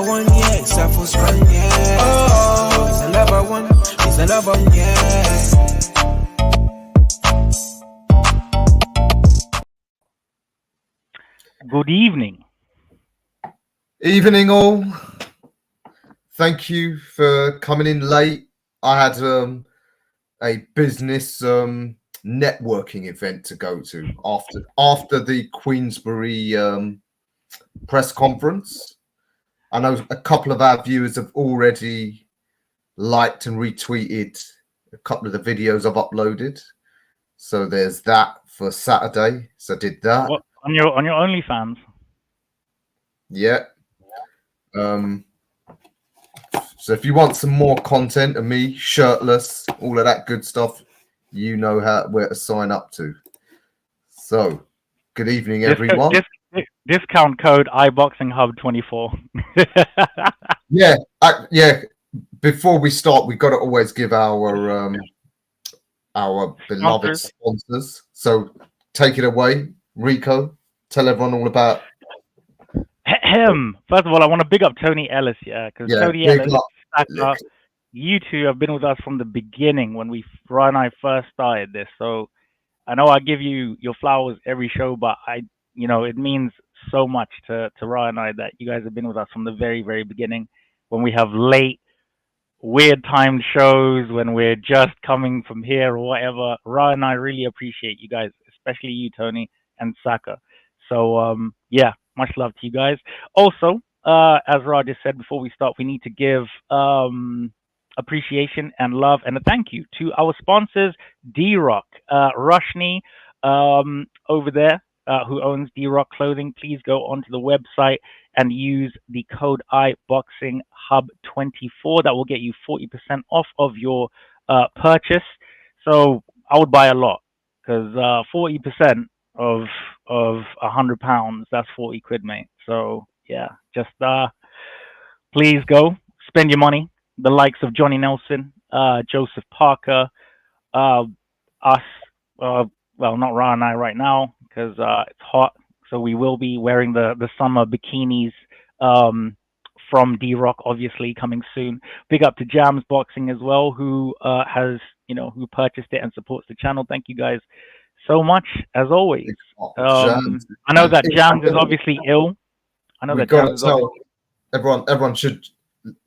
one, yeah, except for strong, yeah. Oh, he's another one, he's another one, yeah. Good evening. Evening all. Thank you for coming in late. I had a business networking event to go to after the Queensbury press conference. I know a couple of our viewers have already liked and retweeted a couple of the videos I've uploaded. So there's that for Saturday. So I did that. What, on your OnlyFans? Yeah. So if you want some more content of me shirtless, all of that good stuff, you know where to sign up to. So, good evening, everyone. Discount code iBoxingHub 24. Yeah. Before we start, we've got to always give our beloved sponsors. So take it away, Ricco. Tell everyone all about him. First of all, I want to big up Tony Ellis, because Tony Ellis, you two have been with us from the beginning when Rae and I first started this. So I know I give you your flowers every show, but it means so much to Rae and I that you guys have been with us from the very, very beginning. When we have late, weird timed shows, when we're just coming from here or whatever, Rae and I really appreciate you guys, especially you, Tony and Saka. So much love to you guys. Also, as Rae just said before we start, we need to give appreciation and love and a thank you to our sponsors, D-Rock, Rushni over there, who owns D-Rock Clothing. Please go onto the website and use the code iBoxingHub24. That will get you 40% off of your purchase. So I would buy a lot, because 40% of £100, that's 40 quid, mate. So yeah, just please go spend your money. The likes of Johnny Nelson, Joseph Parker, us, well, not Rae and I right now because it's hot, so we will be wearing the summer bikinis from D-Rock, obviously coming soon. Big up to Jams Boxing as well, who who purchased it and supports the channel. Thank you guys so much, as always. I know that Jams is obviously ill. I know that Jams is everyone should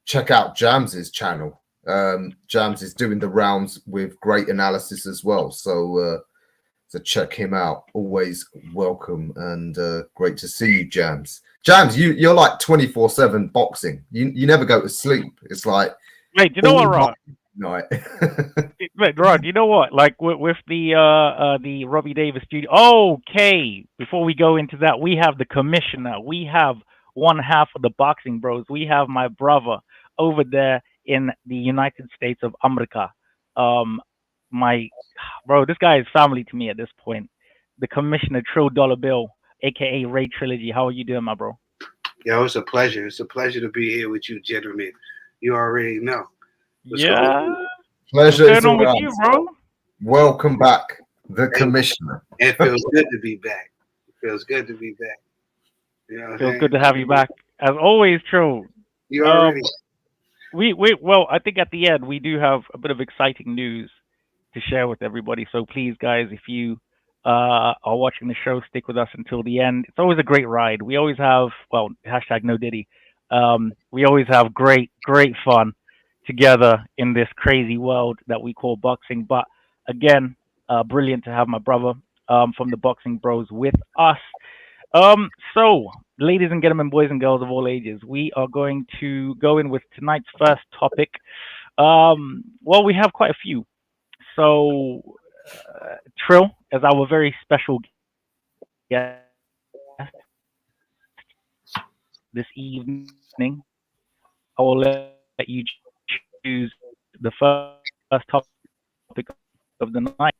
check out Jams's channel. Jams is doing the rounds with great analysis as well. So check him out. Always welcome and great to see you, Jams. Jams, you're like 24/7 boxing. You never go to sleep. It's like, mate, do you know what, Rod? Night. Wait, Rod, you know what? Like with the Robbie Davis studio. Okay, before we go into that, we have the commissioner. We have one half of the Boxing Bros. We have my brother over there in the United States of America. My bro, this guy is family to me at this point. The commissioner, Tril Dollar Bill, aka Rae Trilogy. How are you doing, my bro? Yo, it's a pleasure. It's a pleasure to be here with you, gentlemen. You already know. Pleasure is on with you, bro. Welcome back, the commissioner. It feels good to be back. It feels good to be back. You know, feels good to have you back, as always. True. You already. Well, I think at the end we do have a bit of exciting news to share with everybody. So please, guys, if you are watching the show, stick with us until the end. It's always a great ride. We always have, well, hashtag no diddy. We always have great fun together in this crazy world that we call boxing. But again, brilliant to have my brother from the Boxing Bros with us. So, ladies and gentlemen, boys and girls of all ages, we are going to go in with tonight's first topic. Well, we have quite a few. So, Tril, as our very special guest this evening, I will let you choose the first topic of the night.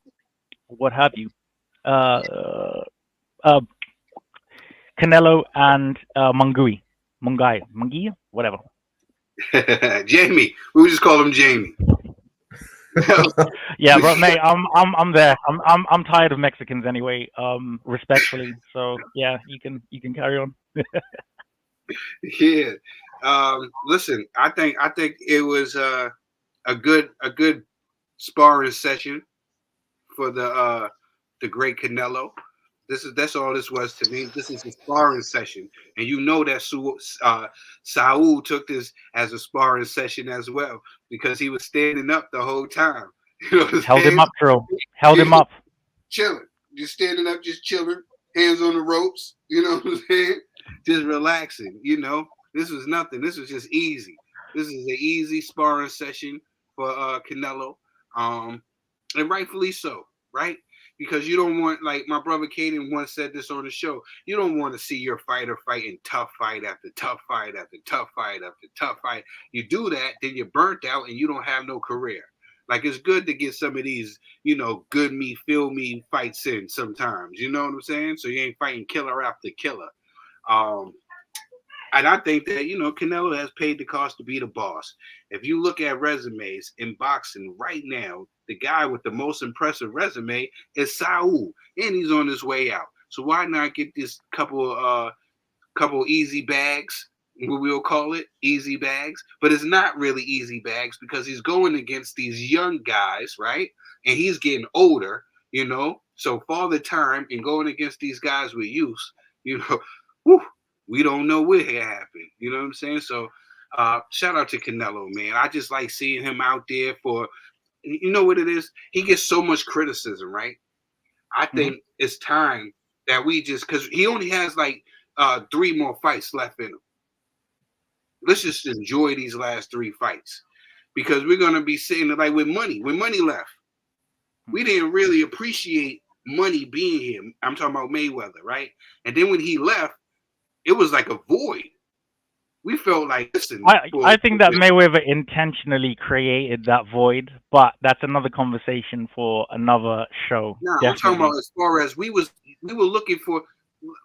What have you? Canelo and Mungai, whatever. Jamie, we just call him Jamie. Yeah, but mate, I'm there. I'm tired of Mexicans anyway. Respectfully, so yeah, you can carry on. Yeah, Listen, I think it was a good sparring session for the great Canelo. That's all this was to me. This is a sparring session, and you know that Saul took this as a sparring session as well because he was standing up the whole time. You know what I'm Held him saying? up, Tril. Held him up. Chilling, just standing up, just chilling, hands on the ropes. You know what I'm saying? Just relaxing. You know, this was nothing. This was just easy. This is an easy sparring session for Canelo, and rightfully so, right? Because you don't want, like my brother Caden once said this on the show, you don't want to see your fighter fighting tough fight after tough fight after tough fight after tough fight. You do that, then you're burnt out and you don't have no career. Like, it's good to get some of these, you know, good me, feel me fights in sometimes. You know what I'm saying? So you ain't fighting killer after killer. And I think that, you know, Canelo has paid the cost to be the boss. If you look at resumes in boxing right now, the guy with the most impressive resume is Saul, and he's on his way out. So why not get this couple easy bags, what we'll call it, easy bags? But it's not really easy bags because he's going against these young guys, right? And he's getting older, you know. So father time and going against these guys with youth, you know, whew, we don't know what had happened. You know what I'm saying? So shout out to Canelo, man. I just like seeing him out there for, you know what it is? He gets so much criticism, right? I think it's time that we just, because he only has like 3 more fights left in him. Let's just enjoy these last 3 fights because we're going to be sitting like with money left. We didn't really appreciate money being here. I'm talking about Mayweather, right? And then when he left, it was like a void. We felt like, listen. I think that Mayweather intentionally created that void, but that's another conversation for another show. No, I'm talking about as far as we were looking for,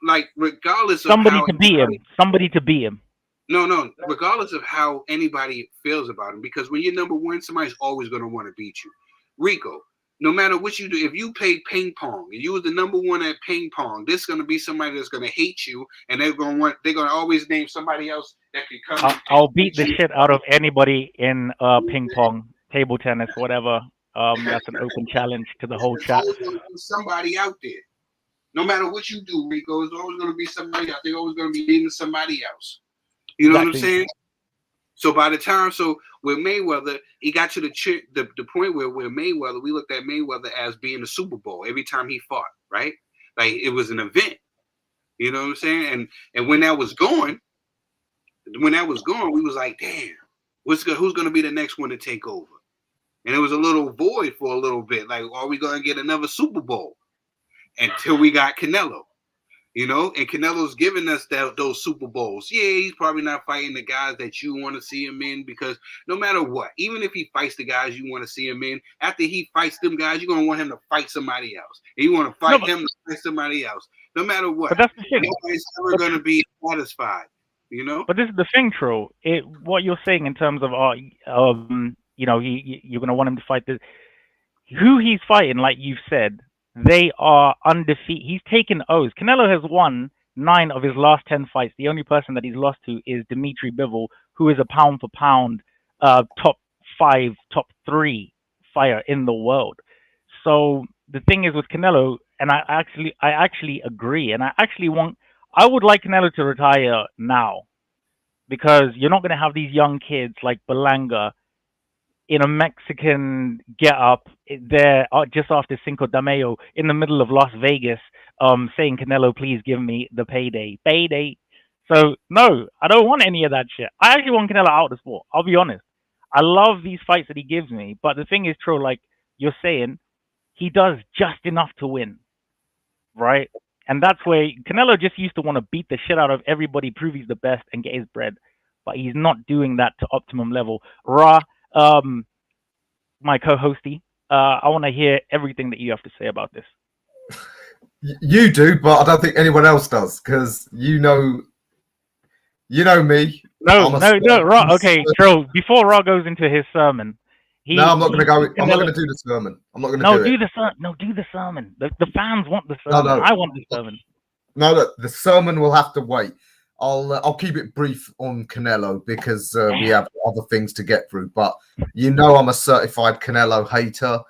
like, regardless of somebody to beat him. Somebody to beat him. No, regardless of how anybody feels about him, because when you're number one, somebody's always going to want to beat you. Ricco, no matter what you do, if you played ping pong and you were the number one at ping pong, there's going to be somebody that's going to hate you, and they're going to always name somebody else that can come. I'll beat the shit out of anybody in ping pong, table tennis, whatever. That's an open challenge to the whole chat. There's always going to be somebody out there. No matter what you do, Ricco, there's always going to be somebody out there. They're always going to be beating somebody else. You know what I'm saying? So by the time, with Mayweather, he got to the point where Mayweather, we looked at Mayweather as being a Super Bowl every time he fought, right? Like, it was an event. You know what I'm saying? And when that was going, we was like, damn, who's going to be the next one to take over? And it was a little void for a little bit. Like, are we going to get another Super Bowl? Until we got Canelo. You know, and Canelo's giving us those Super Bowls. Yeah, he's probably not fighting the guys that you want to see him in, because no matter what, even if he fights the guys you want to see him in, after he fights them guys, you're going to want him to fight somebody else. And you want to fight him to fight somebody else. No matter what. But that's the thing. Nobody's ever going to be satisfied, you know? But this is the thing, Tril. What you're saying in terms of, you know, you're going to want him to fight who he's fighting, like you've said, they are undefeated. He's taken O's. Canelo has won 9 of his last 10 fights. The only person that he's lost to is Dimitri Bivol, who is a pound for pound top 5, top 3 fighter in the world. So the thing is with Canelo, and I actually agree, and I would like Canelo to retire now, because you're not going to have these young kids like Berlanga in a Mexican get-up there just after Cinco de Mayo in the middle of Las Vegas, saying, Canelo, please give me the payday. So, no, I don't want any of that shit. I actually want Canelo out of the sport. I'll be honest. I love these fights that he gives me, but the thing is, Tril, like you're saying, he does just enough to win, right? And that's where Canelo just used to want to beat the shit out of everybody, prove he's the best, and get his bread. But he's not doing that to optimum level. My co-hosty, I want to hear everything that you have to say about this. You do, but I don't think anyone else does, because you know me. No, Ra. Okay, Tril. Before Ra goes into his sermon, I'm not going to go. I'm not going to do the sermon. I'm not going to do it. Do the sermon. The fans want the sermon. No. I want the sermon. No, look, the sermon will have to wait. I'll keep it brief on Canelo because we have other things to get through. But you know, I'm a certified Canelo hater.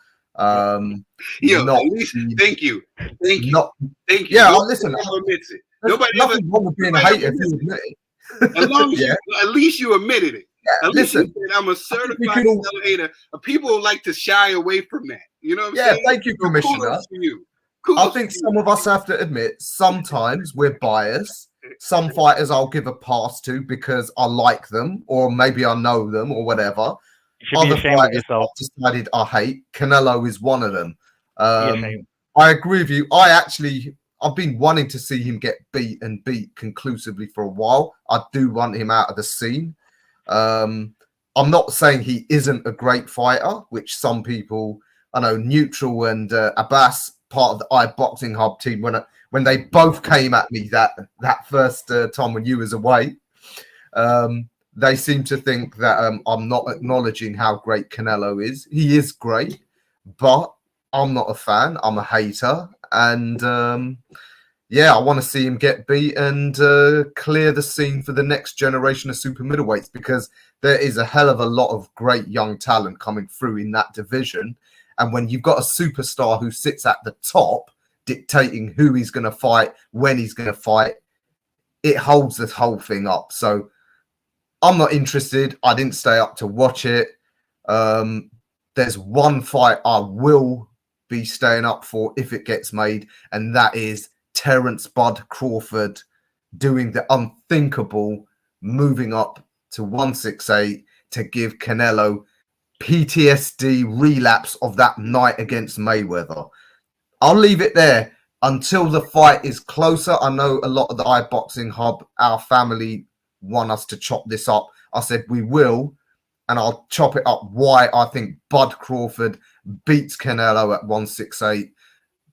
Yo, not, at least, thank you. Thank you. Not, Thank you. yeah, Nobody listen, ever admits it. there's Nobody nothing ever, wrong with being a nobody hater ever if you admits admit it. As long as Yeah. you, at least you admitted it. Yeah, At least listen, you said I'm a certified can all- Canelo hater. People like to shy away from that. You know what I'm Yeah, saying? thank you, So Commissioner. kudos to you. I Kudos think to some you. of us have to admit sometimes we're biased. Some fighters I'll give a pass to because I like them, or maybe I know them, or whatever. You should be Other ashamed of fighters yourself. I've decided I hate. Canelo is one of them. Be ashamed. I agree with you. I've been wanting to see him get beat conclusively for a while. I do want him out of the scene. I'm not saying he isn't a great fighter, which some people, I know, Neutral and Abbas, part of the iBoxingHub team, when they both came at me that first time when you was away, they seem to think that I'm not acknowledging how great Canelo is. He is great, but I'm not a fan. I'm a hater, and I want to see him get beat and clear the scene for the next generation of super middleweights, because there is a hell of a lot of great young talent coming through in that division. And when you've got a superstar who sits at the top dictating who he's going to fight, when he's going to fight, it holds this whole thing up. So I'm not interested. I didn't stay up to watch it. There's one fight I will be staying up for if it gets made, and that is Terence Bud Crawford doing the unthinkable, moving up to 168 to give Canelo PTSD relapse of that night against Mayweather. I'll leave it there until the fight is closer. I know a lot of the iBoxingHub, our family, want us to chop this up. I said we will, and I'll chop it up why I think Bud Crawford beats Canelo at 168,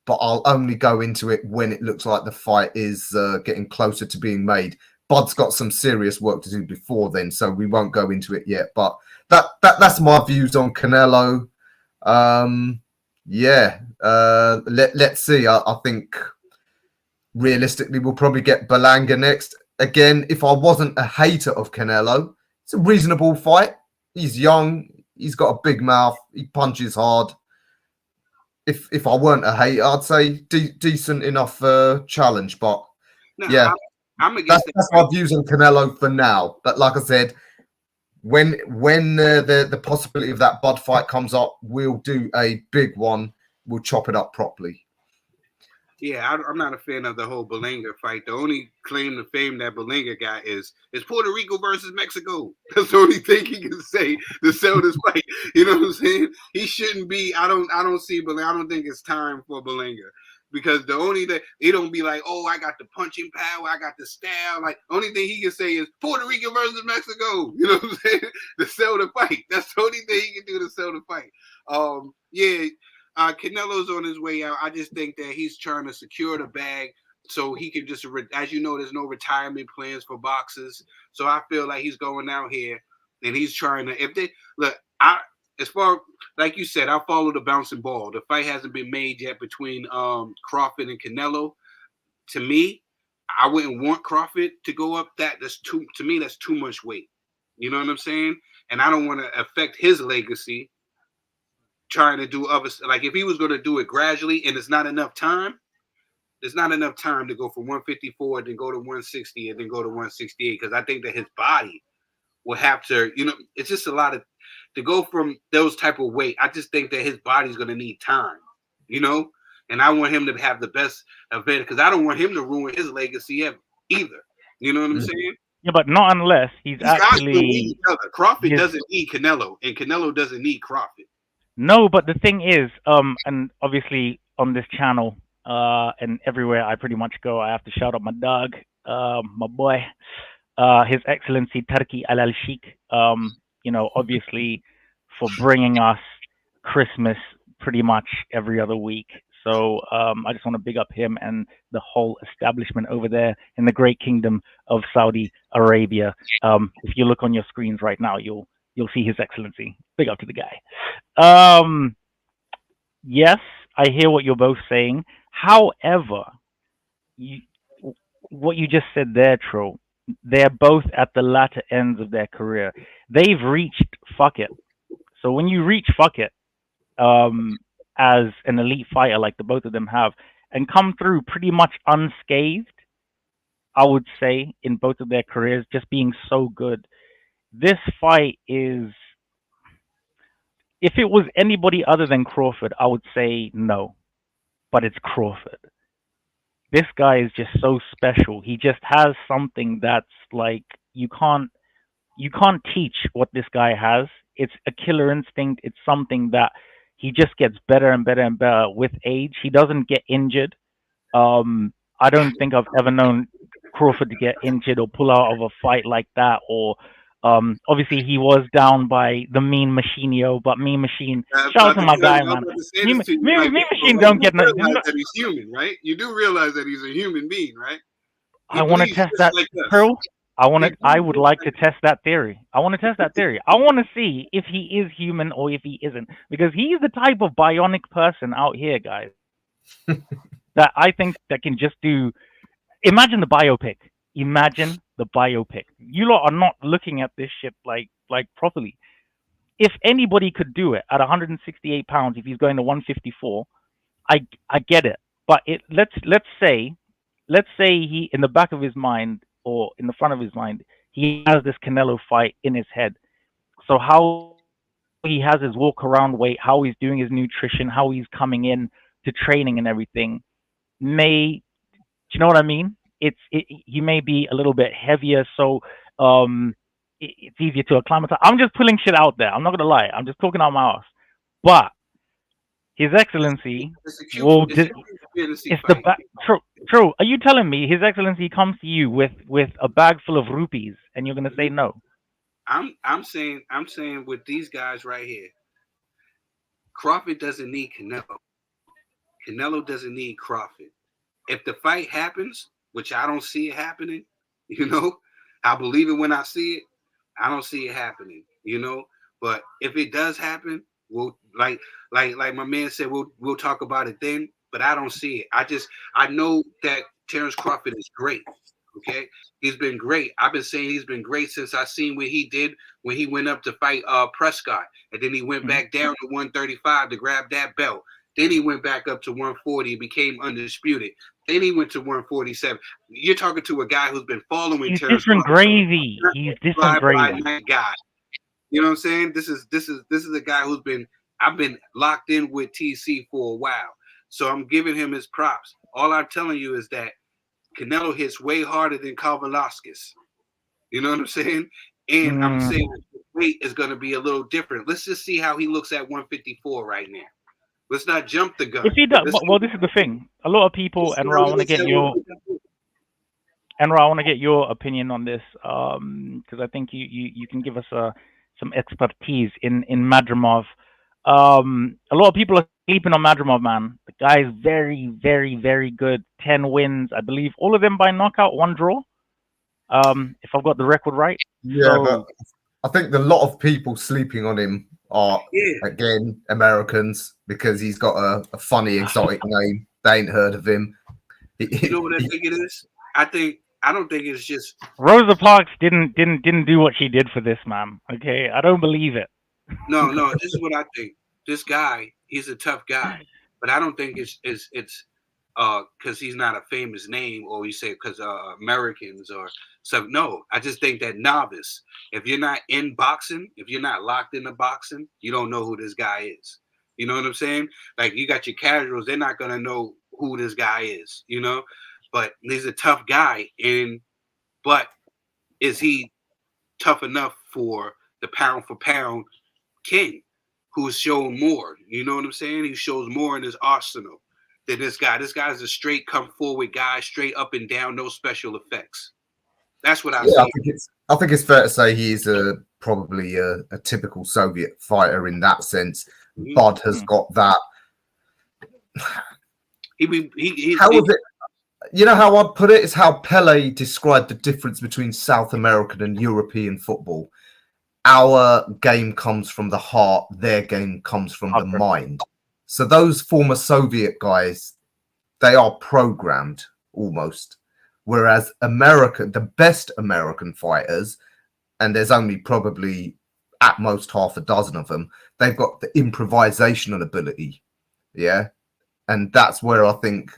but I'll only go into it when it looks like the fight is getting closer to being made. Bud's got some serious work to do before then, so we won't go into it yet. But that's my views on Canelo. Let's see. I think realistically we'll probably get Berlanga next. Again, if I wasn't a hater of Canelo, it's a reasonable fight. He's young. He's got a big mouth. He punches hard. If I weren't a hater, I'd say decent enough challenge. But No, I'm against that's my views on Canelo for now. But like I said, when the possibility of that Bud fight comes up, we'll do a big one. We'll chop it up properly. Yeah, I'm not a fan of the whole Berlanga fight. The only claim to fame that Berlanga got is Puerto Rico versus Mexico. That's the only thing he can say to sell this fight. You know what I'm saying? He shouldn't be. I don't see Berlanga. I don't think it's time for Berlanga, because the only that he don't be like, oh, I got the punching power, I got the style. Like, only thing he can say is Puerto Rico versus Mexico. You know what I'm saying? To sell the fight. That's the only thing he can do to sell the fight. Canelo's on his way out. I just think that he's trying to secure the bag so he can just, as you know, there's no retirement plans for boxers. So I feel like he's going out here and he's trying to, as far, like you said, I follow the bouncing ball. The fight hasn't been made yet between Crawford and Canelo. To me, I wouldn't want Crawford to go up. That's too much weight. You know what I'm saying? And I don't want to affect his legacy trying to do other, like if he was going to do it gradually and it's not enough time, there's not enough time to go from 154 then go to 160 and then go to 168, because I think that his body will have to, it's just a lot of, to go from those type of weight. I just think that his body's going to need time, and I want him to have the best event, because I don't want him to ruin his legacy either. You know what I'm saying? Yeah, but not unless he's actually. Need each other. Crawford doesn't need Canelo, and Canelo doesn't need Crawford. No, but the thing is, and obviously on this channel, and everywhere I pretty much go, I have to shout out my dog, my boy, His Excellency Turki Alalshikh, obviously for bringing us Christmas pretty much every other week. So I just want to big up him and the whole establishment over there in the great kingdom of Saudi Arabia. If you look on your screens right now, you'll see His Excellency. Big up to the guy. Yes, I hear what you're both saying. However, what you just said there, Tril, they're both at the latter ends of their career. They've reached fuck it. So when you reach fuck it, as an elite fighter like the both of them have, and come through pretty much unscathed, I would say, in both of their careers, just being so good. This fight is, if it was anybody other than Crawford, I would say no, but it's Crawford. This guy is just so special. He just has something that's like you can't teach what this guy has. It's a killer instinct. It's something that he just gets better and better and better with age. He doesn't get injured. I don't think I've ever known Crawford to get injured or pull out of a fight like that. Or obviously he was down by the Mean Machinio, but Mean Machine, shout out to my guy, man. Mean Machine don't get nothing. That he's human, right? You do realize that he's a human being, right? I want to test that, Tril. I would like to test that theory. I want to test that theory. I want to see if he is human or if he isn't, because he's the type of bionic person out here, guys, that I think that can just do. Imagine the biopic. Imagine the biopic. You lot are not looking at this shit like properly. If anybody could do it at 168 pounds, if he's going to 154, I get it. But let's say he, in the back of his mind or in the front of his mind, he has this Canelo fight in his head. So how he has his walk around weight, how he's doing his nutrition, how he's coming in to training and everything, do you know what I mean? He may be a little bit heavier, so it's easier to acclimatize. I'm just pulling shit out there. I'm not gonna lie. I'm just talking out my ass. But His Excellency will. It's the back. True. Are you telling me His Excellency comes to you with a bag full of rupees and you're gonna say no? I'm saying with these guys right here, Crawford doesn't need Canelo. Canelo doesn't need Crawford. If the fight happens, which I don't see it happening, I believe it when I see it. I don't see it happening, But if it does happen, we'll like my man said, we'll talk about it then. But I don't see it. I know that Terence Crawford is great. Okay, he's been great. I've been saying he's been great since I seen what he did when he went up to fight Prescott, and then he went back down to 135 to grab that belt. Then he went back up to 140 and became undisputed. Then he went to 147. You're talking to a guy who's been following. He's Terence different Crawford. gravy. He's different gravy. Guy. You know what I'm saying? This is a guy who's been. I've been locked in with TC for a while, so I'm giving him his props. All I'm telling you is that Canelo hits way harder than Velasquez. You know what I'm saying? And I'm saying the weight is going to be a little different. Let's just see how he looks at 154 right now. Let's not jump the gun. If he does, well, this is the thing. A lot of people, and I want to get your opinion on this, because I think you can give us some expertise in Madrimov. A lot of people are sleeping on Madrimov, man. The guy is very, very, very good. 10 wins, I believe, all of them by knockout, 1 draw. If I've got the record right. Yeah, but I think a lot of people sleeping on him are again Americans because he's got a funny, exotic name. They ain't heard of him. You know what I think it is? I don't think it's just Rosa Parks didn't do what she did for this man. Okay, I don't believe it. No, this is what I think. This guy, he's a tough guy, but I don't think it's because he's not a famous name, or you say because Americans or something. No, I just think that novice. If you're not in boxing, if you're not locked into boxing, you don't know who this guy is. You know what I'm saying? Like you got your casuals, they're not gonna know who this guy is. But he's a tough guy, but is he tough enough for the pound for pound king, who's shown more? You know what I'm saying? He shows more in his arsenal than this guy. This guy's a straight come forward guy, straight up and down, no special effects. That's what I see. I think it's fair to say he's probably a typical Soviet fighter in that sense. Bud has got that. How was it? You know how I'd put it? It's how Pele described the difference between South American and European football. Our game comes from the heart, their game comes from the mind. So those former Soviet guys, they are programmed almost. Whereas the best American fighters, and there's only probably at most half a dozen of them, they've got the improvisational ability. Yeah. And that's where I think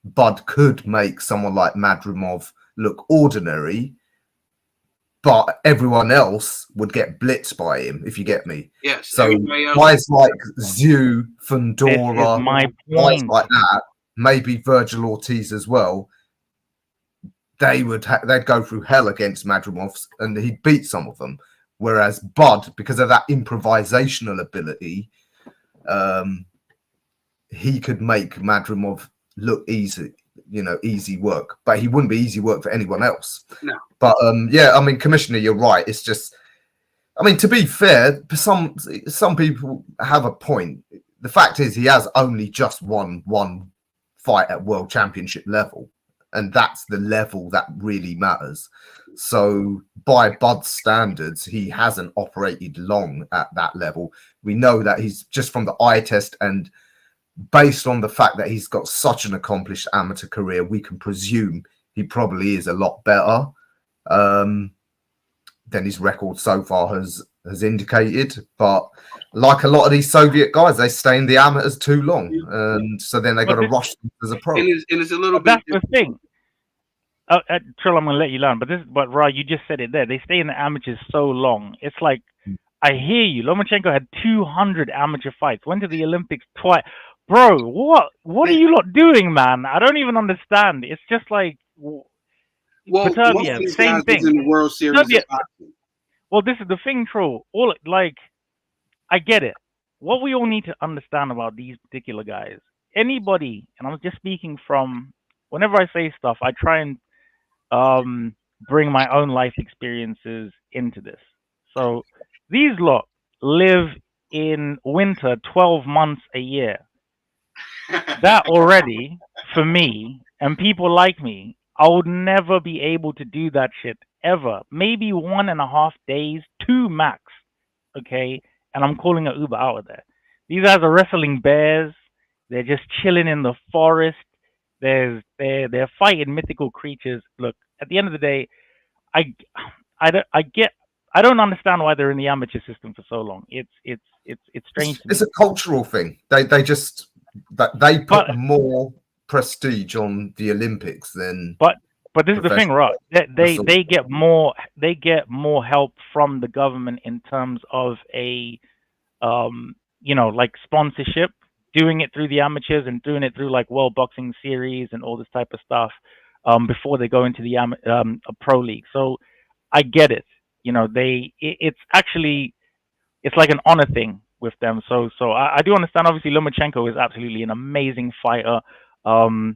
Bud could make someone like Madrimov look ordinary, but everyone else would get blitzed by him, if you get me. Yes. So guys like Zhu, Fundora, guys like that, maybe Virgil Ortiz as well, they'd go through hell against Madrimov, and he'd beat some of them. Whereas Bud, because of that improvisational ability, he could make Madrimov look easy, easy work, but he wouldn't be easy work for anyone else. No. But yeah, I mean, Commissioner, you're right. It's just, I mean, to be fair, some people have a point. The fact is, he has only just won one fight at world championship level, and that's the level that really matters. So by Bud's standards, he hasn't operated long at that level. We know that he's just from the eye test, and based on the fact that he's got such an accomplished amateur career, we can presume he probably is a lot better than his record so far has indicated. But like a lot of these Soviet guys, they stay in the amateurs too long, and so then they got to rush them as a pro. And it's a little bit. That's the thing. Tril, I'm going to let you learn, but Rae, you just said it there. They stay in the amateurs so long. It's like, I hear you. Lomachenko had 200 amateur fights, went to the Olympics twice. Bro, what are you lot doing, man? I don't even understand. It's just like, Peterbiev, same thing. In the World Series of boxing. Well, this is the thing, Tril. I get it. What we all need to understand about these particular guys, anybody, and I'm just speaking from, whenever I say stuff, I try and bring my own life experiences into this. So these lot live in winter 12 months a year. That already, for me, and people like me, I would never be able to do that shit ever. Maybe 1.5 days, 2 max. Okay? And I'm calling an Uber out of there. These guys are wrestling bears. They're just chilling in the forest. They're fighting mythical creatures. Look, at the end of the day, I don't understand why they're in the amateur system for so long. It's strange. It's a cultural thing. They put more prestige on the Olympics than. But this is the thing, right? They get more help from the government in terms of a like sponsorship, doing it through the amateurs and doing it through like World Boxing Series and all this type of stuff before they go into the a pro league. So I get it. It's like an honor thing with them. So I do understand. Obviously, Lomachenko is absolutely an amazing fighter. Beterbiev,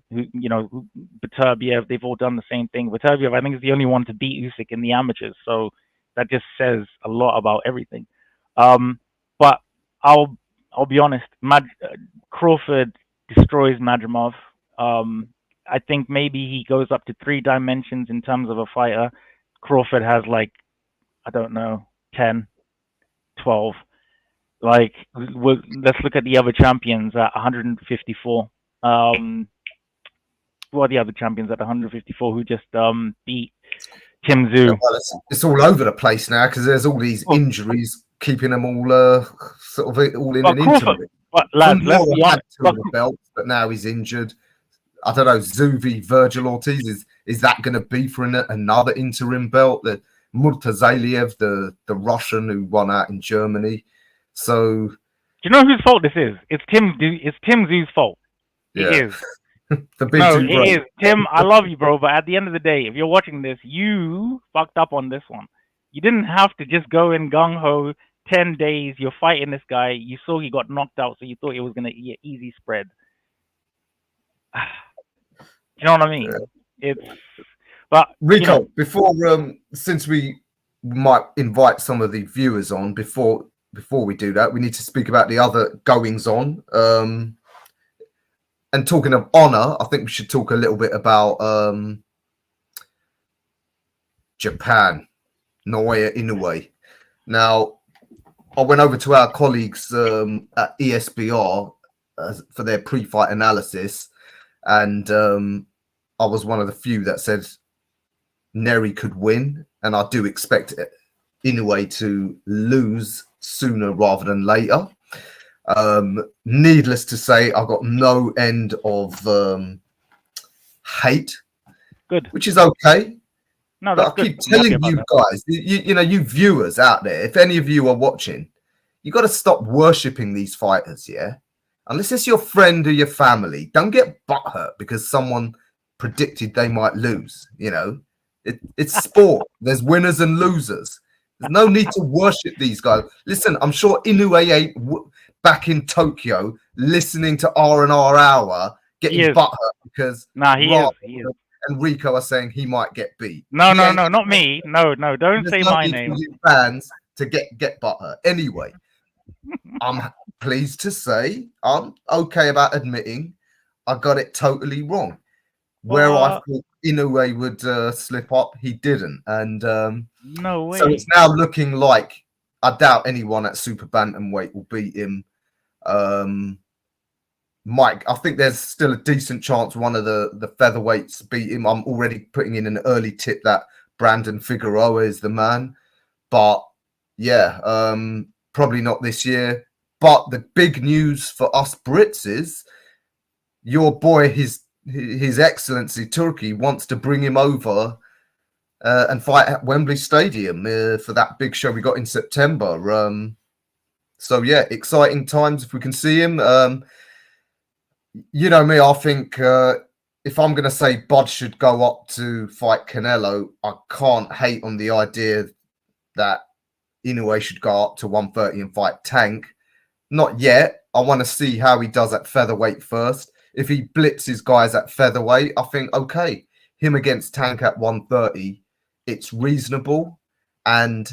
they've all done the same thing. Beterbiev, I think, is the only one to beat Usyk in the amateurs. So that just says a lot about everything. But I'll be honest. Crawford destroys Madrimov. I think maybe he goes up to 3 dimensions in terms of a fighter. Crawford has like, I don't know, 10, 12. Like, let's look at the other champions at 154. Who are the other champions at 154 who just beat Tim Zhu? Well, it's all over the place now because there's all these injuries keeping them all sort of all in an interim. But lads, let's be honest. But now he's injured. I don't know. Zuvi, Virgil Ortiz, is that going to be for another interim belt? The Murtazaliev, the Russian who won out in Germany. So, do you know whose fault this is? It's Tim Zhu's fault. Yeah. It is. It is. Tim, I love you, bro, but at the end of the day, if you're watching this, you fucked up on this one. You didn't have to just go in gung-ho 10 days. You're fighting this guy. You saw he got knocked out, so you thought it was going to be an easy spread. You know what I mean? Yeah. But Ricco, before since we might invite some of the viewers on before we do that, we need to speak about the other goings on. And talking of honor, I think we should talk a little bit about Japan, Naoya Inoue. Now, I went over to our colleagues at ESBR for their pre-fight analysis, and I was one of the few that said Neri could win, and I do expect Inoue to lose sooner rather than later. Needless to say, I've got no end of hate. Good. Which is okay. No, but that's I good. keep telling you guys, you know, you viewers out there, if any of you are watching, you got to stop worshipping these fighters, yeah? Unless it's your friend or your family, don't get butthurt because someone predicted they might lose, you know? It's sport. There's winners and losers. There's no need to worship these guys. Listen, I'm sure Inoue ain't back in Tokyo listening to R&R Hour getting butthurt because he is. And Ricco are saying he might get beat. No, not me. No, don't say my name. You fans to get butthurt. Anyway, I'm pleased to say I'm okay about admitting I got it totally wrong. Where I thought Inoue would slip up, he didn't. And no way. So it's now looking like I doubt anyone at super bantamweight will beat him. Mike, I think there's still a decent chance one of the featherweights beat him. I'm already putting in an early tip that Brandon Figueroa is the man. But yeah, probably not this year. But the big news for us Brits is your boy, His Excellency Turki, wants to bring him over and fight at Wembley Stadium for that big show we got in September. So yeah, exciting times if we can see him. You know me, I think if I'm going to say Bud should go up to fight Canelo, I can't hate on the idea that Inoue should go up to 130 and fight Tank. Not yet. I want to see how he does at featherweight first. If he blitzes guys at featherweight, I think, okay, him against Tank at 130, it's reasonable. And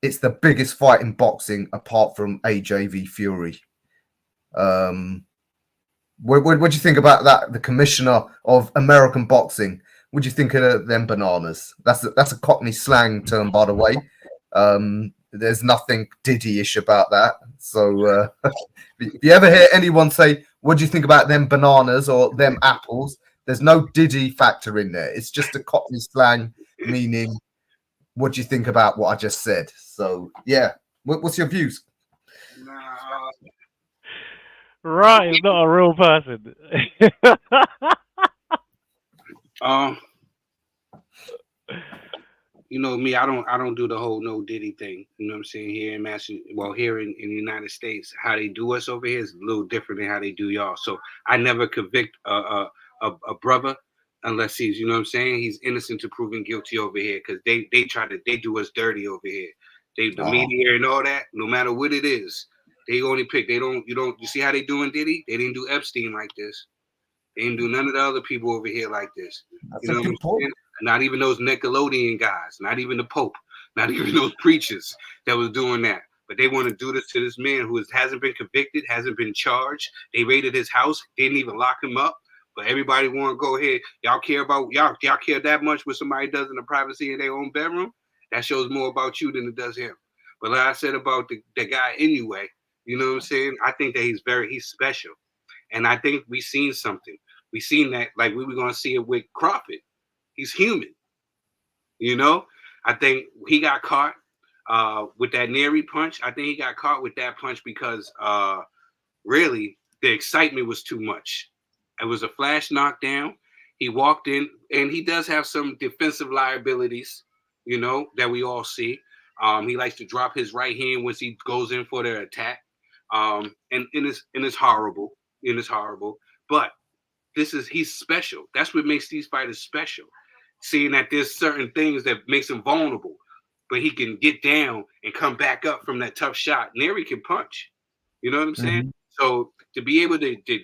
it's the biggest fight in boxing apart from AJV Fury. What do you think about that? The commissioner of American boxing. What do you think of them bananas? That's a Cockney slang term, by the way. There's nothing Diddy-ish about that. So if you ever hear anyone say, what do you think about them bananas or them apples? There's no Diddy factor in there. It's just a Cockney slang meaning, what do you think about what I just said? So, yeah. What's your views? Right, he's not a real person. You know me, I don't do the whole no Diddy thing. You know what I'm saying? Here in here in the United States, how they do us over here is a little different than how they do y'all. So I never convict a brother unless he's, you know what I'm saying, he's innocent to proven guilty over here, because they do us dirty over here. The media and all that, no matter what it is, they only pick. You see how they doing Diddy? They didn't do Epstein like this. They didn't do none of the other people over here like this. That's you know a good point. Saying? Not even those Nickelodeon guys, not even the Pope, not even those preachers that was doing that. But they want to do this to this man who hasn't been convicted, hasn't been charged. They raided his house, didn't even lock him up. But everybody want to go ahead. Y'all care that much what somebody does in the privacy of their own bedroom? That shows more about you than it does him. But like I said about the guy anyway, you know what I'm saying? I think that he's special. And I think we seen something. We seen that, like we were going to see it with Crawford. He's human. You know? I think he got caught with that Neri punch. I think he got caught with that punch because really the excitement was too much. It was a flash knockdown. He walked in, and he does have some defensive liabilities, you know, that we all see. He likes to drop his right hand once he goes in for the attack. And it's horrible. And it's horrible. But he's special. That's what makes these fighters special. Seeing that there's certain things that makes him vulnerable, but he can get down and come back up from that tough shot. Neri can punch. You know what I'm saying? Mm-hmm. So to be able to get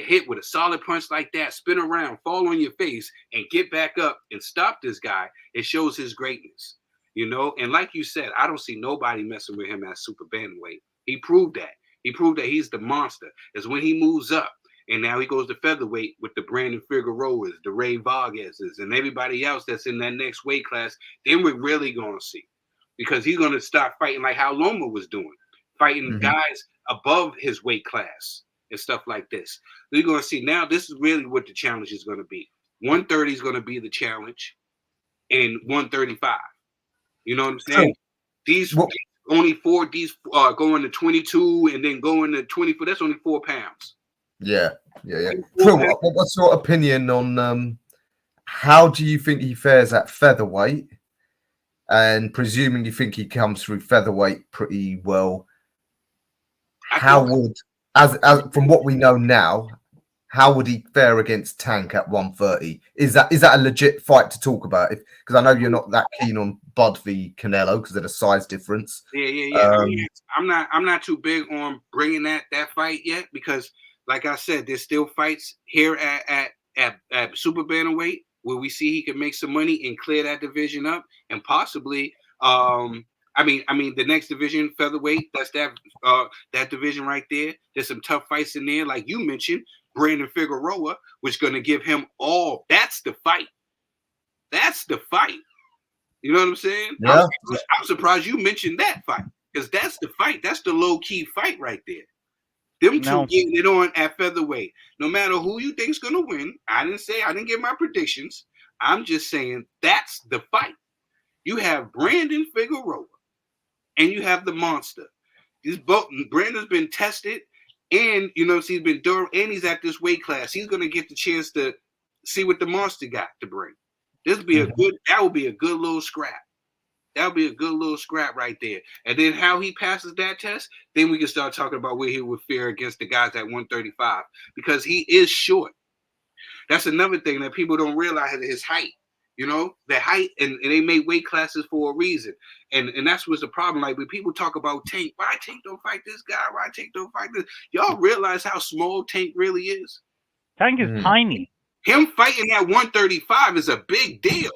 hit with a solid punch like that, spin around, fall on your face, and get back up and stop this guy, it shows his greatness. You know, and like you said, I don't see nobody messing with him at super bantamweight. He proved that. He proved that he's the monster. It's when he moves up, and now he goes to featherweight with the Brandon Figueroas, the Ray Vargases, and everybody else that's in that next weight class. Then we're really going to see, because he's going to start fighting like how Loma was doing, fighting guys above his weight class and stuff like this. We're going to see now. This is really what the challenge is going to be. 130 is going to be the challenge, and 135. You know what I'm saying? These only four. These going to 22 and then going to 24. That's only 4 pounds. Yeah. Tril, what's your opinion on how do you think he fares at featherweight? And presuming you think he comes through featherweight pretty well, how would, as from what we know now, how would he fare against Tank at 130? Is that a legit fight to talk about? Because I know you're not that keen on Bud v Canelo because of the size difference. Yeah. I'm not too big on bringing that fight yet because, like I said, there's still fights here at super bantamweight where we see he can make some money and clear that division up, and possibly, I mean, the next division, featherweight, that's that division right there. There's some tough fights in there, like you mentioned. Brandon Figueroa, which is going to give him all. That's the fight. That's the fight. You know what I'm saying? Yeah. I'm surprised you mentioned that fight because that's the fight. That's the low key fight right there. Them two getting it on at featherweight. No matter who you think's going to win, I didn't give my predictions. I'm just saying that's the fight. You have Brandon Figueroa and you have the monster. Brandon's been tested. And he's been durable, and he's at this weight class. He's going to get the chance to see what the monster got to bring. That would be a good little scrap. That would be a good little scrap right there. And then how he passes that test, then we can start talking about where he would fare against the guys at 135 because he is short. That's another thing that people don't realize, his height. The height, and they make weight classes for a reason. And that's what's the problem. Like when people talk about Tank, why Tank don't fight this guy? Why Tank don't fight this? Y'all realize how small Tank really is? Tank is tiny. Him fighting at 135 is a big deal.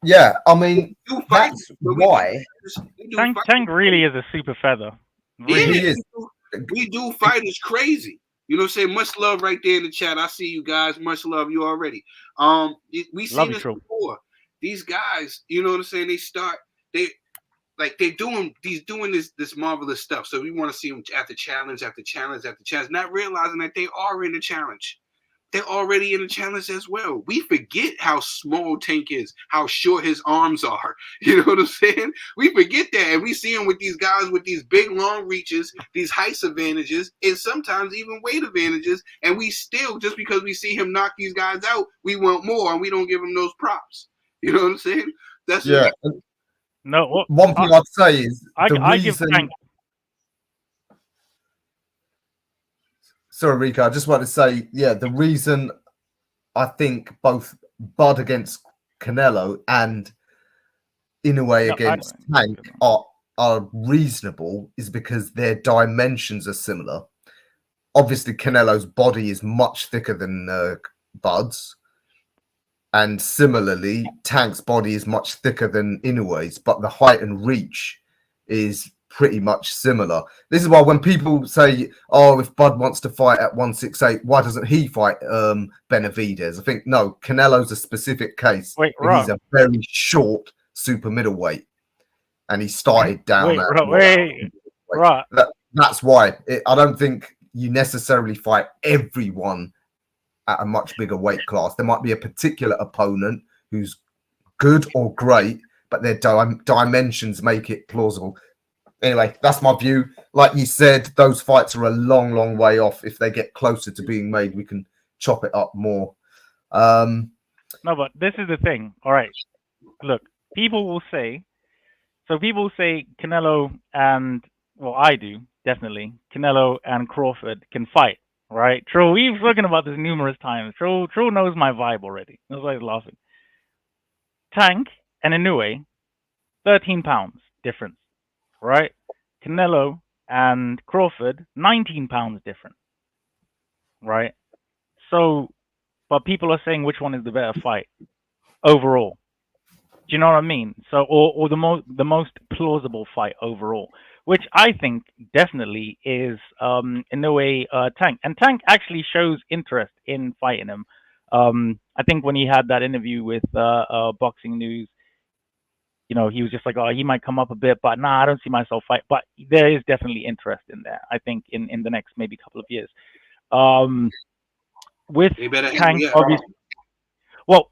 Yeah, I mean, that's why. Tank really is a super feather. Really he is. We do fighters crazy. You know what I'm saying? Much love right there in the chat. I see you guys. Much love you already. We seen this before. These guys, you know what I'm saying? They're doing this marvelous stuff. So we want to see them after challenge, after challenge, after challenge, not realizing that they are in the challenge. They're already in the challenge as well. We forget how small Tank is, how short his arms are. You know what I'm saying? We forget that. And we see him with these guys with these big, long reaches, these height advantages, and sometimes even weight advantages. And we still, just because we see him knock these guys out, we want more, and we don't give him those props. You know what I'm saying? That's No. One thing I'd say is I give Tank. Sorry, Ricco, I just want to say, the reason I think both Bud against Canelo and Inoue against Tank are reasonable is because their dimensions are similar. Obviously, Canelo's body is much thicker than Bud's. And similarly, Tank's body is much thicker than Inoue's, but the height and reach is pretty much similar. This is why when people say, "Oh, if Bud wants to fight at 168, why doesn't he fight Benavidez?" I think no, Canelo's a specific case. He's a very short super middleweight, and he started down. That's why I don't think you necessarily fight everyone at a much bigger weight class. There might be a particular opponent who's good or great, but their dimensions make it plausible. Anyway, that's my view. Like you said, those fights are a long, long way off. If they get closer to being made, we can chop it up more. No, but this is the thing. All right. Look, people will say Canelo and, well, I do, definitely, Canelo and Crawford can fight, right? Tril, we've spoken about this numerous times. Tril knows my vibe already. That's why he's laughing. Tank and Inoue, 13 pounds difference. Right? Canelo and Crawford, 19 pounds different. Right? So, but people are saying which one is the better fight overall. Do you know what I mean? So, or the most plausible fight overall, which I think definitely is Inoue Tank. And Tank actually shows interest in fighting him. I think when he had that interview with Boxing News, he was just like, oh, he might come up a bit, but I don't see myself fight. But there is definitely interest in there, I think, in the next maybe couple of years. With Tank, obviously, Well,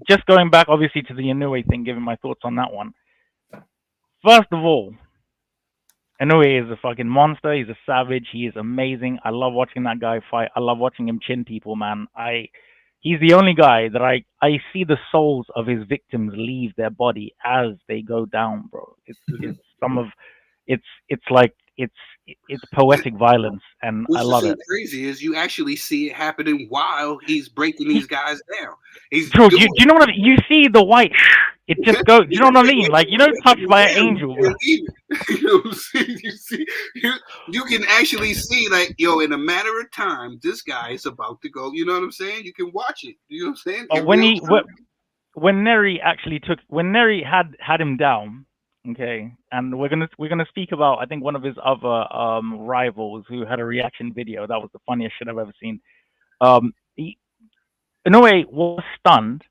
just going back obviously to the Inoue thing, giving my thoughts on that one. First of all, Inoue is a fucking monster. He's a savage. He is amazing. I love watching that guy fight. I love watching him chin people, man. He's the only guy that I see the souls of his victims leave their body as they go down, bro. It's some of it's like it's poetic violence, and I love it. What's so crazy is you actually see it happening while he's breaking these guys down. He's True. Do you know what I mean? You see the white. It just goes. You know what I mean? Like, you know, touched by an angel. Bro. You know what I'm saying? You can actually see, like, yo, in a matter of time, this guy is about to go. You know what I'm saying? You can watch it. You know what I'm saying? When Neri had him down, okay, and we're gonna speak about, I think, one of his other rivals who had a reaction video that was the funniest shit I've ever seen. Inoue was stunned,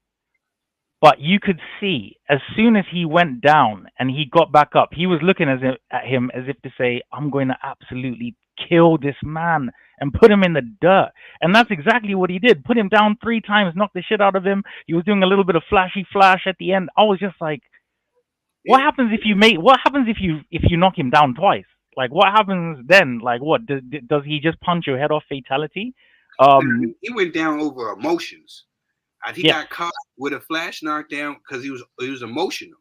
but you could see as soon as he went down and he got back up, he was looking at him as if to say, "I'm going to absolutely kill this man and put him in the dirt." And that's exactly what he did. Put him down 3 times, knocked the shit out of him. He was doing a little bit of flashy flash at the end. I was just like, what happens if you knock him down twice? Like, what happens then? Like, what does he just punch your head off fatality? He went down over emotions. He got caught with a flash knockdown because he was emotional.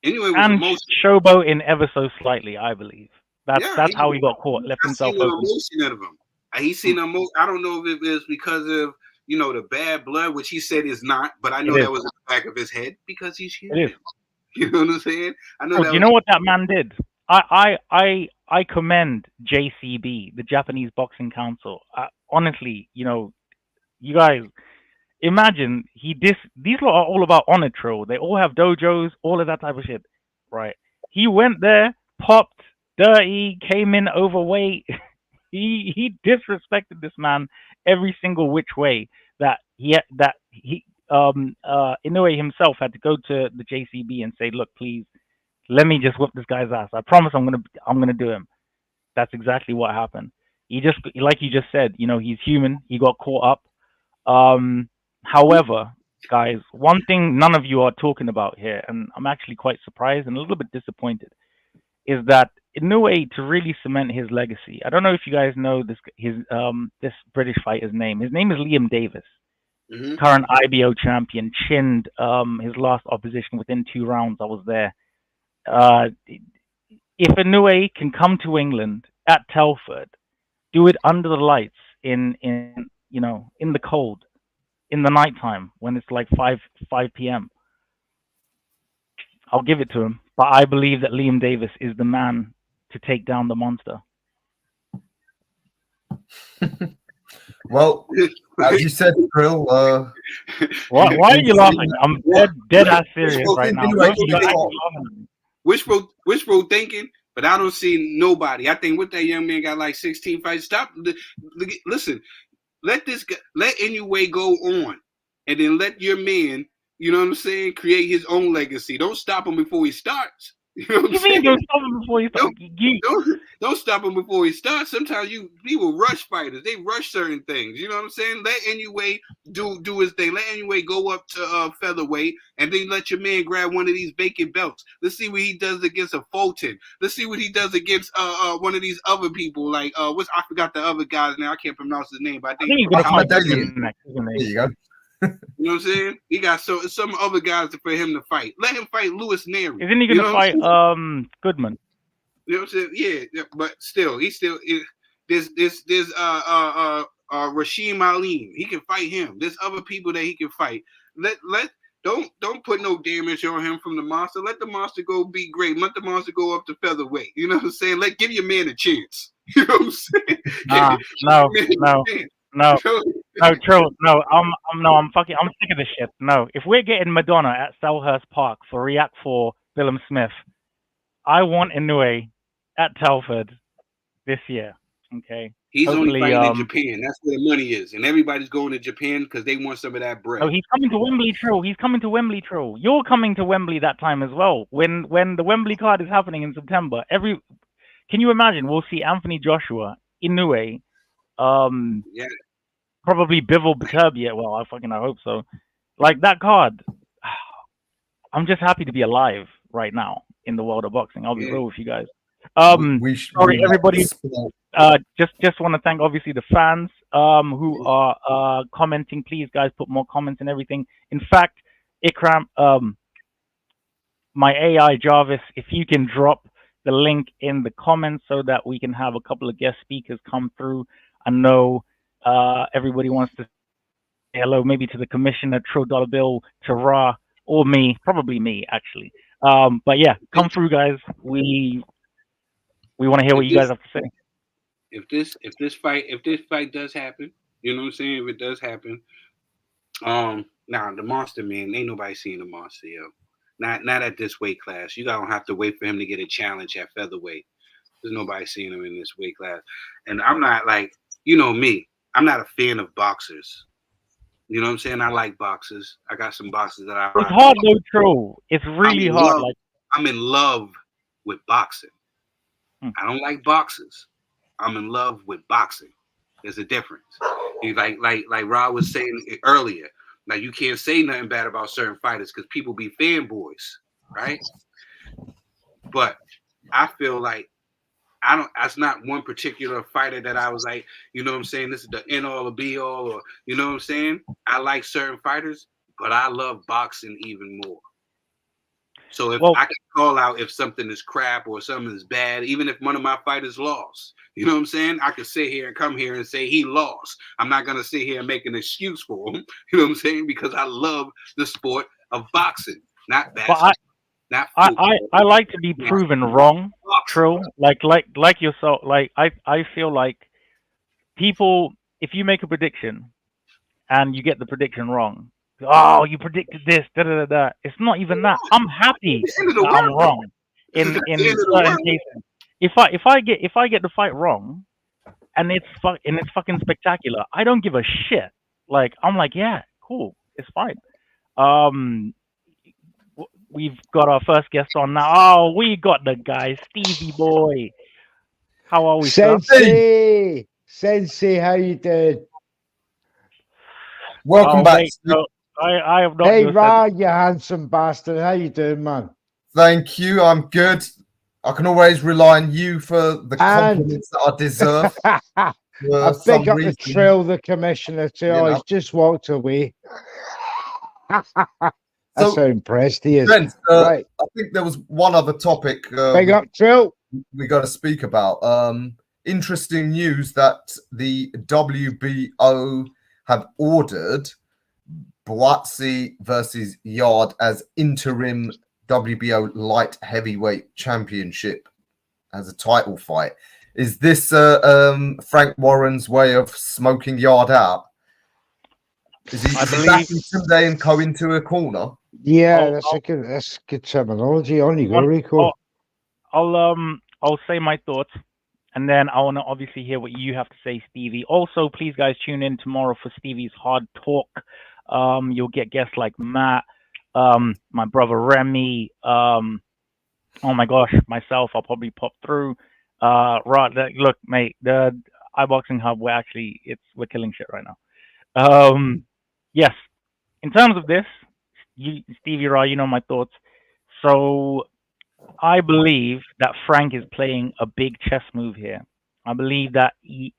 Anyway, and emotional. Showboating ever so slightly, I believe. That's how he got caught. Left himself open. Emotion out of him. He seen emotion. I don't know if it was because of the bad blood, which he said is not, but I know that was in the back of his head because he's human. It is. You know what I'm saying? I know. You know what that man did? I commend JCB, the Japanese Boxing Council. Honestly, you guys, imagine these are all about honor, Tril. They all have dojos, all of that type of shit, right? He went there, popped dirty, came in overweight. he disrespected this man every single which way that Inoue himself had to go to the JCB and say, "Look, please, let me just whip this guy's ass. I promise I'm gonna do him." That's exactly what happened. He just, like you just said, he's human. He got caught up. However, guys, one thing none of you are talking about here, and I'm actually quite surprised and a little bit disappointed, is that Inoue, to really cement his legacy. I don't know if you guys know this British fighter's name. His name is Liam Davis. Mm-hmm. Current IBO champion, chinned his last opposition within 2 rounds. I was there. If Inoue can come to England at Telford, do it under the lights in the cold, in the nighttime when it's like 5 p.m., I'll give it to him. But I believe that Liam Davis is the man to take down the monster. Well, as you said, Tril. Why are you laughing? I'm dead ass serious right now. Wishful thinking, but I don't see nobody. I think with that young man got like 16 fights. Stop. Listen, let Inoue go on, and then let your man, you know what I'm saying, create his own legacy. Don't stop him before he starts. You know what I'm saying? Don't stop him before he starts. Don't stop him before he starts. Sometimes people rush fighters. They rush certain things. You know what I'm saying? Let Inoue do his thing. Let Inoue go up to featherweight, and then let your man grab one of these vacant belts. Let's see what he does against a Fulton. Let's see what he does against one of these other people. Like I forgot the other guy's name. I can't pronounce his name, but I think he's gonna fight next. There you go. You know what I'm saying? He got some other guys for him to fight. Let him fight Louis Neri. Isn't he going to fight Goodman? You know what I'm saying? Yeah, but still, there's Rashim Ali. He can fight him. There's other people that he can fight. Don't put no damage on him from the monster. Let the monster go be great. Let the monster go up to featherweight. You know what I'm saying? Give your man a chance. You know what I'm saying? No, Tril. No, I'm sick of this shit. No, if we're getting Madonna at Selhurst Park for React 4 Willem Smith, I want Inoue at Telford this year. Okay. He's only fighting in Japan. That's where the money is, and everybody's going to Japan because they want some of that bread. Oh, he's coming to Wembley, Tril. He's coming to Wembley, Tril. You're coming to Wembley that time as well. When the Wembley card is happening in September, can you imagine? We'll see Anthony Joshua, Inoue, probably Bivol Beterbiev. Well, I hope so. Like that card, I'm just happy to be alive right now in the world of boxing. I'll be real with you guys. Sorry, everybody. Just want to thank obviously the fans who are commenting. Please, guys, put more comments and everything. In fact, Ikram, my AI Jarvis, if you can drop the link in the comments so that we can have a couple of guest speakers come through. I know everybody wants to say hello, maybe to the commissioner, Tril Dollar Bill, to Ra, or me, probably me actually. But yeah, come through, guys. We want to hear what you guys have to say. If this fight does happen, you know what I'm saying? If it does happen, now the monster man, ain't nobody seeing the monster, yo. Not at this weight class. You don't have to wait for him to get a challenge at featherweight. There's nobody seeing him in this weight class. And I'm not like, you know me, I'm not a fan of boxers. You know what I'm saying? I like boxers. I got some boxers that I It's hard though, Tril. It's really hard. I'm in love with boxing. I don't like boxers. I'm in love with boxing. There's a difference. Like Ra was saying earlier, like you can't say nothing bad about certain fighters because people be fanboys, right? But I feel like that's not one particular fighter that I was like, you know what I'm saying? This is the end all or be all, or you know what I'm saying? I like certain fighters, but I love boxing even more. So if I can call out if something is crap or something is bad, even if one of my fighters lost, you know what I'm saying? I could sit here and come here and say he lost. I'm not going to sit here and make an excuse for him, you know what I'm saying? Because I love the sport of boxing, not basketball. I like to be proven wrong, Tril. Like yourself. Like I feel like people, if you make a prediction and you get the prediction wrong, oh, you predicted this, da da da da. It's not even that. I'm happy that I'm wrong in certain cases. If I get the fight wrong, and it's fucking spectacular, I don't give a shit. Like I'm like, yeah, cool, it's fine. We've got our first guest on now. Oh, we got the guy, Stevie boy. How are we, Sensei? Sensei, how you doing? Welcome back. Mate, no, I have not. Hey, Ra, you handsome bastard. How you doing, man? Thank you. I'm good. I can always rely on you for the compliments that I deserve. I big up the Tril, the commissioner, too. Oh, he's just walked away. That's how impressed he is. Friends, right. I think there was one other topic big up, Tril. We got to speak about. Interesting news that the WBO have ordered Buatsi versus Yard as interim WBO light heavyweight championship as a title fight. Is this Frank Warren's way of smoking Yard out? Is he backing Sunday and Co into a corner? Yeah, that's good terminology. On you go, Ricco. I'll say my thoughts, and then I want to obviously hear what you have to say, Stevie. Also, please, guys, tune in tomorrow for Stevie's Hard Talk. You'll get guests like Matt, my brother Remy. Oh my gosh, myself. I'll probably pop through. Right, look, mate, the iBoxingHub. We're killing shit right now. Yes, in terms of this, Stevie Ra, you know my thoughts. So I believe that Frank is playing a big chess move here. I believe that he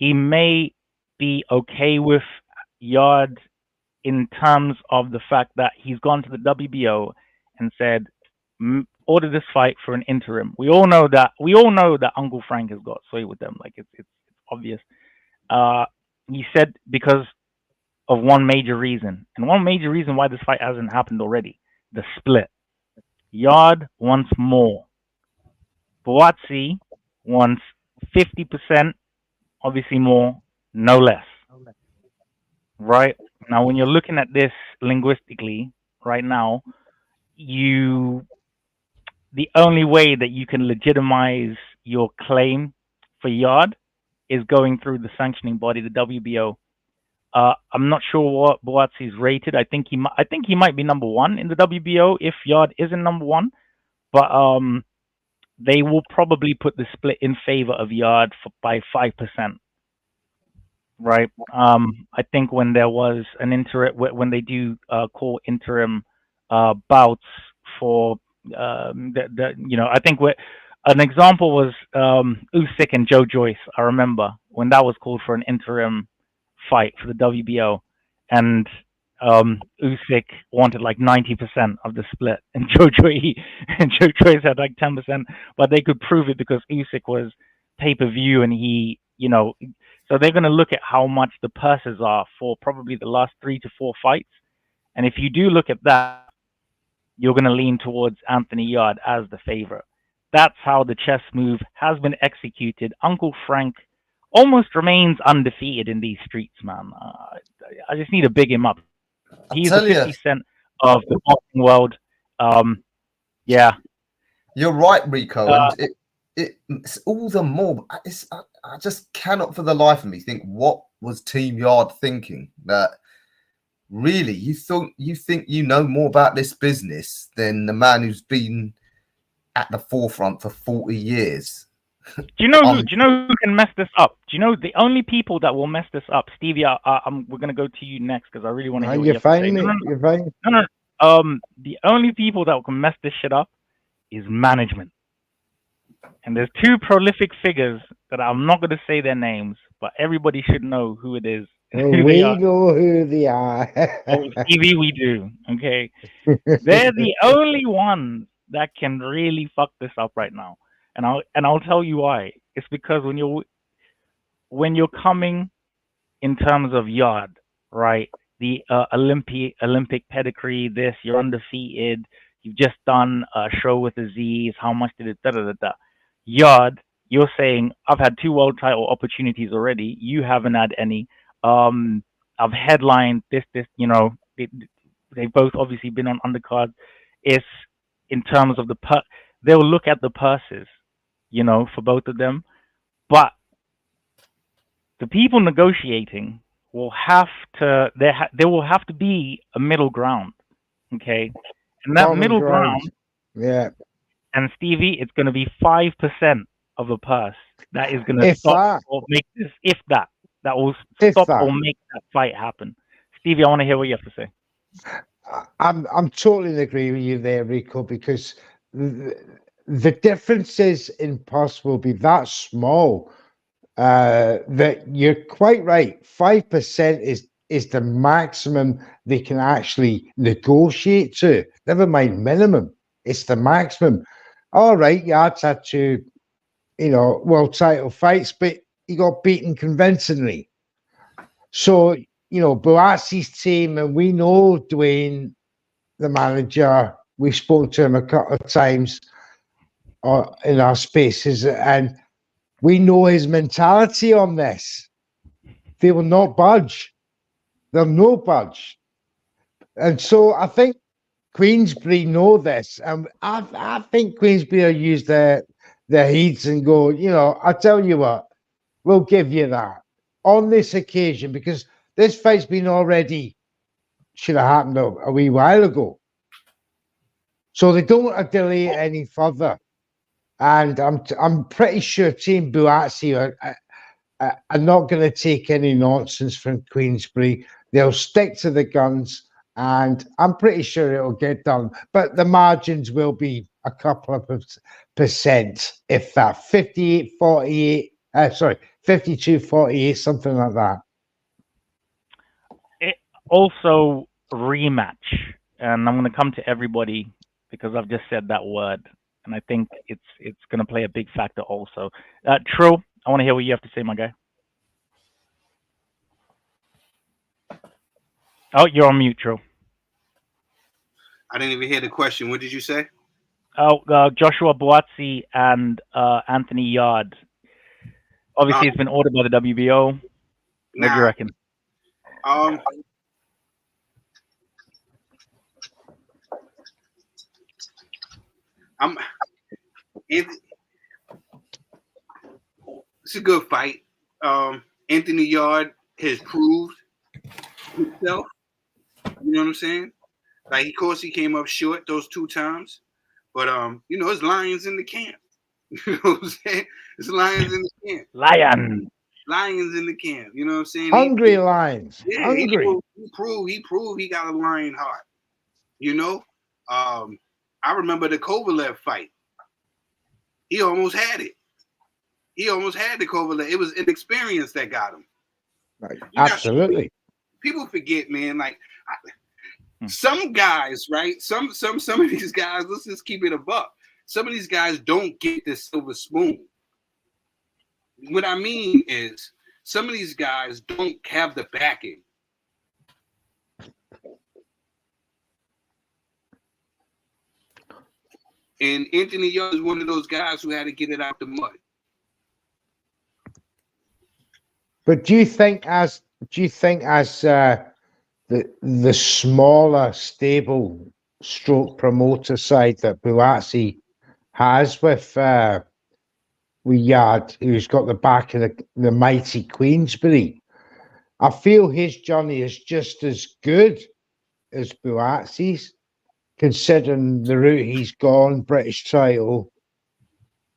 may be okay with Yard in terms of the fact that he's gone to the WBO and said, order this fight for an interim. We all know that Uncle Frank has got sway with them. Like it's obvious. He said because of one major reason, and one major reason why this fight hasn't happened already: the split. Yard wants more. Buatsi wants 50%, obviously more, no less. Right? Now, when you're looking at this linguistically right now, the only way that you can legitimize your claim for Yard is going through the sanctioning body, the WBO. I'm not sure what Buatsi is rated. I think he might be number one in the WBO if Yard isn't number one, but they will probably put the split in favor of Yard by 5%. right? I think when there was an when they do call interim bouts for I think an example was Usyk and Joe Joyce. I remember when that was called for an interim fight for the WBO, and Usyk wanted like 90% of the split, and Joe Joyce had like 10%, but they could prove it because Usyk was pay-per-view, and so they're going to look at how much the purses are for probably the last 3 to 4 fights, and if you do look at that, you're going to lean towards Anthony Yard as the favorite. That's how the chess move has been executed. Uncle Frank almost remains undefeated in these streets, man. I just need to big him up. He's the 50 Cent of the boxing world. Yeah. You're right, Ricco. And it's all the more. I just cannot for the life of me think what was Team Yard thinking that really you think you know more about this business than the man who's been at the forefront for 40 years. Do you know who can mess this up? Do you know the only people that will mess this up? Stevie, we're gonna go to you next because I really want to hear what you have to say. You're fine. No. The only people that can mess this shit up is management. And there's 2 prolific figures that I'm not gonna say their names, but everybody should know who it is. We know who they are. Stevie, we do. Okay. They're the only ones that can really fuck this up right now. And I'll tell you why. It's because when you're coming in terms of Yard, right? The Olympic pedigree, you're undefeated, you've just done a show with Aziz, how much did it Yard, you're saying I've had 2 world title opportunities already, you haven't had any. I've headlined this, they've both obviously been on undercards. It's in terms of they'll look at the purses, for both of them, but the people negotiating will have to, there will have to be a middle ground, okay? And that middle ground, yeah. And Stevie, it's going to be 5% of the purse that is going to stop or make this, that will stop or make that fight happen. Stevie, I want to hear what you have to say. I'm totally in agreement with you there, Ricco, because the differences in purse will be that small that you're quite right. 5% is the maximum they can actually negotiate to. Never mind minimum. It's the maximum. All right, Yard's had 2, world title fights, but he got beaten convincingly. So, Buatsi's team, and we know Dwayne, the manager, we spoke to him a couple of times in our spaces, and we know his mentality on this. They will not budge. They'll no budge. And so I think Queensbury know this. And I think Queensbury will use their heats and go, I tell you what, we'll give you that on this occasion, because this fight's been should have happened a wee while ago. So they don't want to delay it any further. And I'm pretty sure Team Buatsi are not going to take any nonsense from Queensbury. They'll stick to the guns, and I'm pretty sure it'll get done. But the margins will be a couple of percent, if that. 52-48, something like that. It also rematch, and I'm going to come to everybody because I've just said that word, and I think it's going to play a big factor also. Tril, I want to hear what you have to say, my guy. Oh, you're on mute, Tril. I didn't even hear the question. What did you say? Oh, Joshua Buatsi and Anthony Yard. Obviously, it's been ordered by the WBO. What do you reckon? It's a good fight. Anthony Yard has proved himself. You know what I'm saying? Like, of course, he came up short those 2 times, but it's lions in the camp. You know what I'm saying? It's lions in the camp. Lion. Lions in the camp. You know what I'm saying? Hungry lions. Yeah, Hungry. He proved he got a lion heart. You know, I remember the Kovalev fight. He almost had it. He almost had the Kovalev. It was inexperience that got him. Right. Absolutely. People forget, man. Like some guys, right? Some of these guys. Let's just keep it a buck. Some of these guys don't get the silver spoon. What I mean is, some of these guys don't have the backing. And Anthony Young is one of those guys who had to get it out the mud. But do you think as the smaller stable stroke promoter side that Buatsi has with Yard, who's got the back of the mighty Queensbury, I feel his journey is just as good as Buatsi's, considering the route he's gone, British title,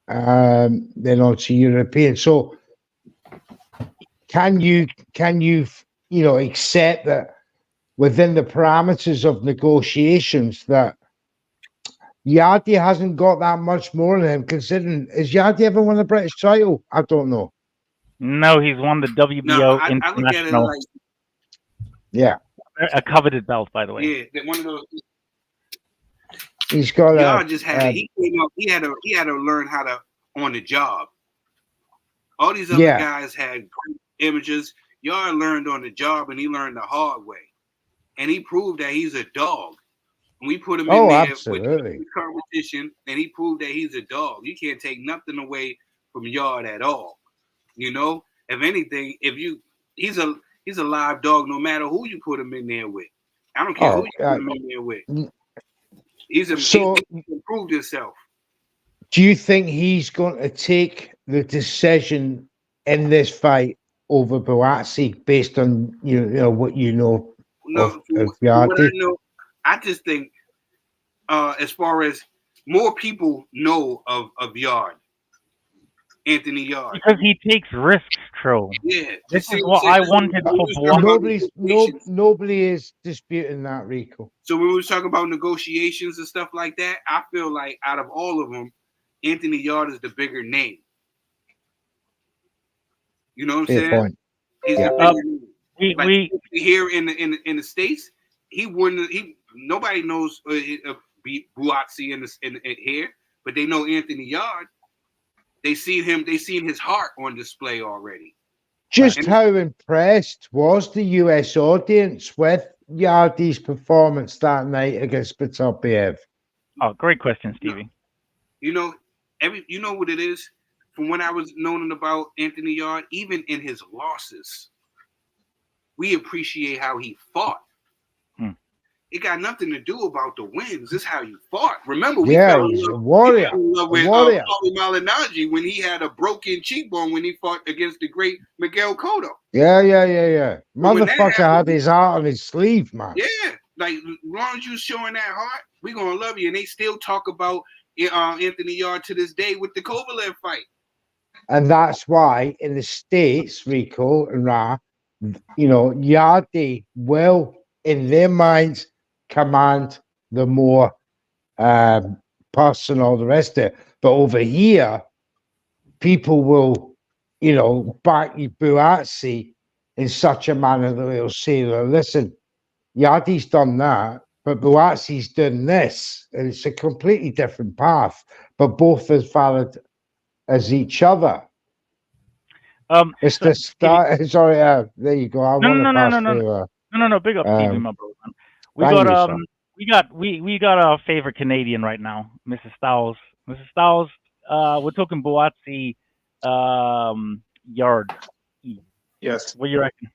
then on to European. So can you accept that within the parameters of negotiations that Yardy hasn't got that much more than him, considering, has Yardy ever won a British title? I don't know. No, he's won the WBO I look at it International. like, Yeah. A coveted belt, by the way. yeah, one of those. He's got Y'all just had he came up. He had to learn how to on the job. All these other guys had great images. Y'all learned on the job, and he learned the hard way. And he proved that he's a dog. And we put him in there with competition, and he proved that he's a dog. You can't take nothing away from Yard at all. You know, if anything, he's a live dog no matter who you put him in there with. I don't care who you put him in there with. He's improved himself. Do you think he's going to take the decision in this fight over Buatsi based on what you know of Yardy? I just think as far as more people know of Yard, Anthony Yard, because he takes risks, Tril. Yeah, this is what I wanted for Buatsi. Nobody is disputing that, Ricco. So when we were talking about negotiations and stuff like that, I feel like out of all of them, Anthony Yard is the bigger name. You know what I'm saying? Point. He's the bigger name. Here in the States, he wouldn't. Nobody knows Buatsi in here, but they know Anthony Yard. They seen him. They seen his heart on display already. Just how impressed was the US audience with Yardy's performance that night against Batopiev? Oh, great question, Stevie. You know what it is? From when I was knowing about Anthony Yard, even in his losses, we appreciate how he fought. It got nothing to do about the wins. This is how you fought. Remember, he's a warrior. With Paulie Malignaggi when he had a broken cheekbone when he fought against the great Miguel Cotto. Yeah. Motherfucker had his heart on his sleeve, man. Yeah, like as long as you showing that heart, we gonna love you. And they still talk about Anthony Yard to this day with the Kovalev fight. And that's why in the States, Ricco and Ra, Yardy will, in their minds, command the more personal, the rest of it. But over here, people will, back Buatsi in such a manner that they'll say, well, listen, Yardy's done that, but Buatsi's done this. And it's a completely different path, but both as valid as each other. It's the start. Sorry, there you go. No, big up Stevie, my brother. We got our favorite Canadian right now, Mrs. Styles. Mrs. Styles, we're talking Buatsi Yard. Yes. What do you reckon?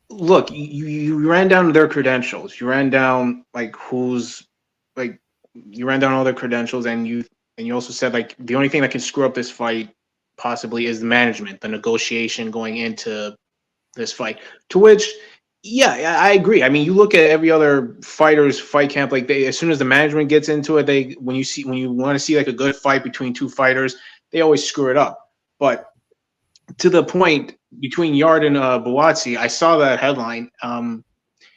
Look, you ran down their credentials. You ran down you ran down all their credentials, and you also said the only thing that can screw up this fight possibly is the management, the negotiation going into this fight. To which, yeah, I agree. I mean, you look at every other fighter's fight camp, as soon as the management gets into it, when you want to see a good fight between two fighters, they always screw it up. But to the point between Yard and Buatsi, I saw that headline.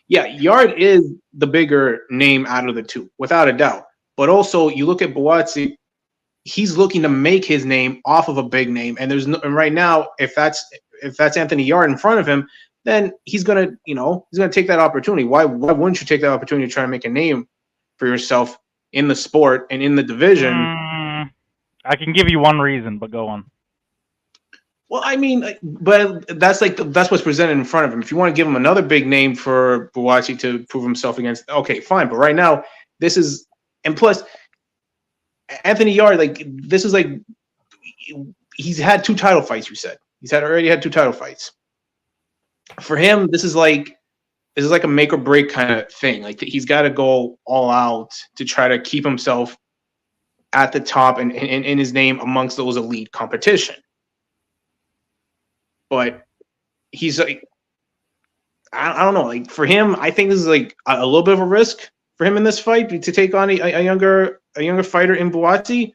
Yeah, Yard is the bigger name out of the two, without a doubt. But also, you look at Buatsi, he's looking to make his name off of a big name, and there's no, and right now, if that's Anthony Yard in front of him, then he's gonna take that opportunity. Why wouldn't you take that opportunity to try to make a name for yourself in the sport and in the division? I can give you one reason, but go on. Well, I mean, but that's what's presented in front of him. If you want to give him another big name for Buatsi to prove himself against, okay, fine. But right now, this is, and plus, Anthony Yard, like, this is like, he's had 2 title fights. You said already had 2 title fights. For him, this is like a make or break kind of thing. Like, he's got to go all out to try to keep himself at the top and in his name amongst those elite competition. But he's like, I don't know. Like, for him, I think this is like a little bit of a risk for him in this fight to take on a younger fighter in Buatsi.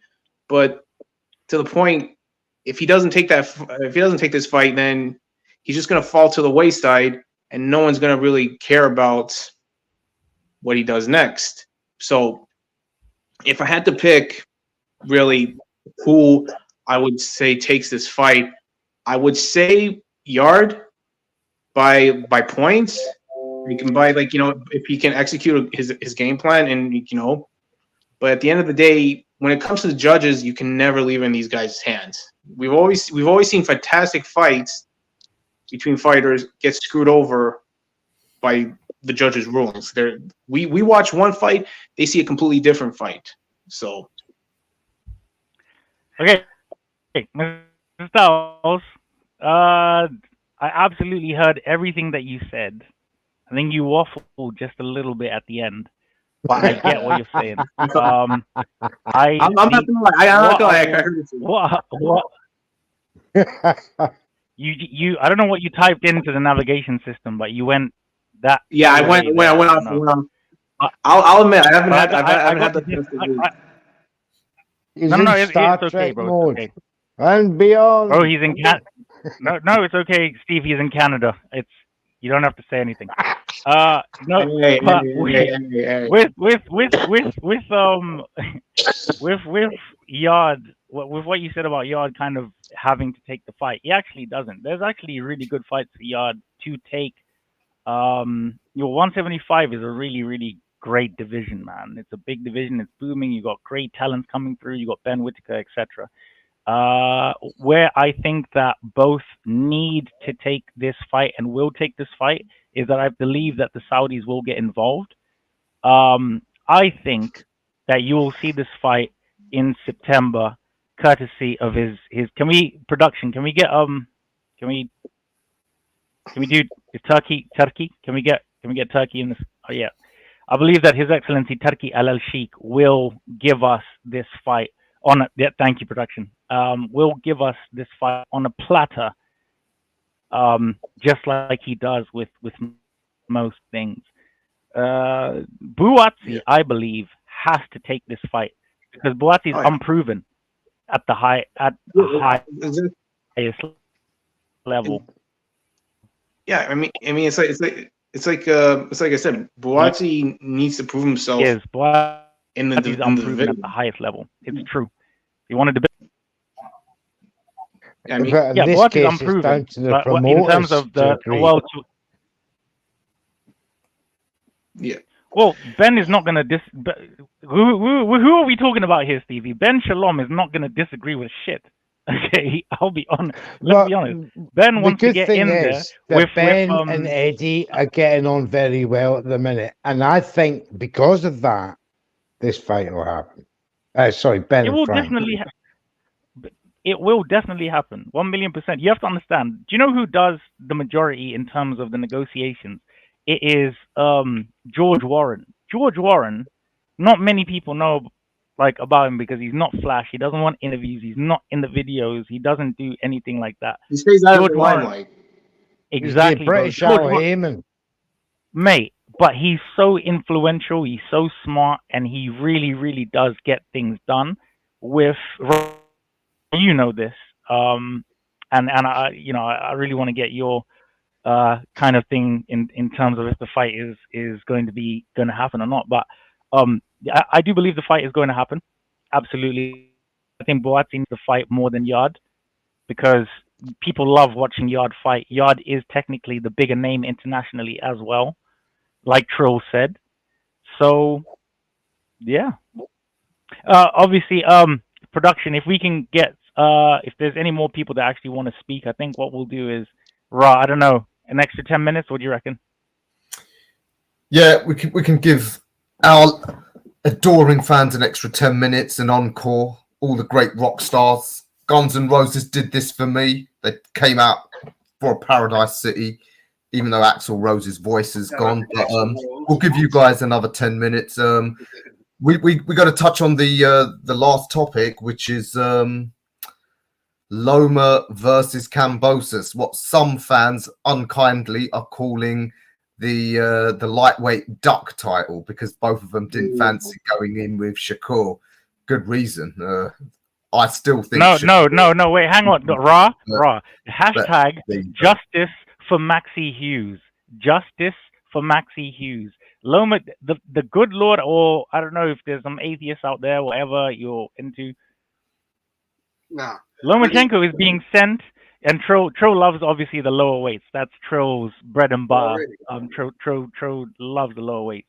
But to the point, if he doesn't take this fight, then he's just going to fall to the wayside, and no one's going to really care about what he does next. So, if I had to pick really who I would say takes this fight, I would say Yard by points. You can buy, like, if he can execute his game plan, and but at the end of the day, when it comes to the judges, you can never leave in these guys' hands. We've always seen fantastic fights between fighters get screwed over by the judges' rulings. We watch one fight, they see a completely different fight. So, okay, Mr. Styles, I absolutely heard everything that you said. I think you waffled just a little bit at the end. But I get what you're saying. I'm not gonna lie. I heard it. What? You I don't know what you typed into the navigation system, but you went that. Yeah, I went off. I'll admit, I haven't had the chance to do. It's okay, bro. It's okay. And beyond. Oh, he's in Canada. No, it's okay, Steve. He's in Canada. You don't have to say anything. With Yard, with what you said about Yard kind of having to take the fight, he actually doesn't. There's actually really good fights for Yard to take. Your 175 is a really, really great division, man. It's a big division. It's booming. You got great talents coming through. You got Ben Whittaker, etc. Where I think that both need to take this fight and will take this fight is that I believe that the Saudis will get involved. I think that you will see this fight in September, courtesy of his. Can we do Turkey? Can we get Turkey in this? Oh yeah, I believe that His Excellency Turki Alalshikh will give us this fight on a, yeah, thank you, production. Will give us this fight on a platter, just like he does with most things. Buatsi, I believe, has to take this fight because Buatsi is unproven at the highest level. Yeah, I mean, it's like I said, Buatsi needs to prove himself. Yes, Buatsi in the unproven at the highest level. It's true. He wanted to. I mean, yeah, Buatsi is unproven. But in terms of the world. Yeah. Well, Ben is not going to who are we talking about here, Stevie? Ben Shalom is not going to disagree with shit. Okay, I'll be honest. Let's be honest. Ben wants to get in there with Ben and Eddie are getting on very well at the minute, and I think because of that, this fight will happen. Sorry, Ben. It will definitely. It will definitely happen. 1,000,000%. You have to understand. Do you know who does the majority in terms of the negotiations? It is George Warren. George Warren. Not many people know about him because he's not flash. He doesn't want interviews. He's not in the videos. He doesn't do anything like that. He stays out of the limelight. Exactly. British Heyman. Mate, but he's so influential. He's so smart, and he really, really does get things done with you know this, and I, I really want to get your kind of thing in terms of if the fight is going to happen or not. But I do believe the fight is going to happen. Absolutely, I think Buatsi needs to fight more than Yard because people love watching Yard fight. Yard is technically the bigger name internationally as well, like Tril said. So yeah, obviously, production. If we can get if there's any more people that actually want to speak, I think what we'll do is, I don't know, an extra 10 minutes. What do you reckon? Yeah, we can give our adoring fans an extra 10 minutes, an encore. All the great rock stars. Guns N' Roses did this for me. They came out for Paradise City, even though Axl Rose's voice is gone. But we'll give you guys another 10 minutes. We got to touch on the last topic, which is Loma versus Kambosos, what some fans unkindly are calling the lightweight duck title, because both of them didn't fancy going in with Shakur. Good reason. I still think no. Wait, hang on. Ra. Hashtag justice for Maxi Hughes. Justice for Maxi Hughes. Loma, the good Lord, or I don't know if there's some atheists out there, whatever you're into. Nah. Lomachenko is being sent, and Tril loves obviously the lower weights. That's Tril's bread and butter. Tril loves the lower weights.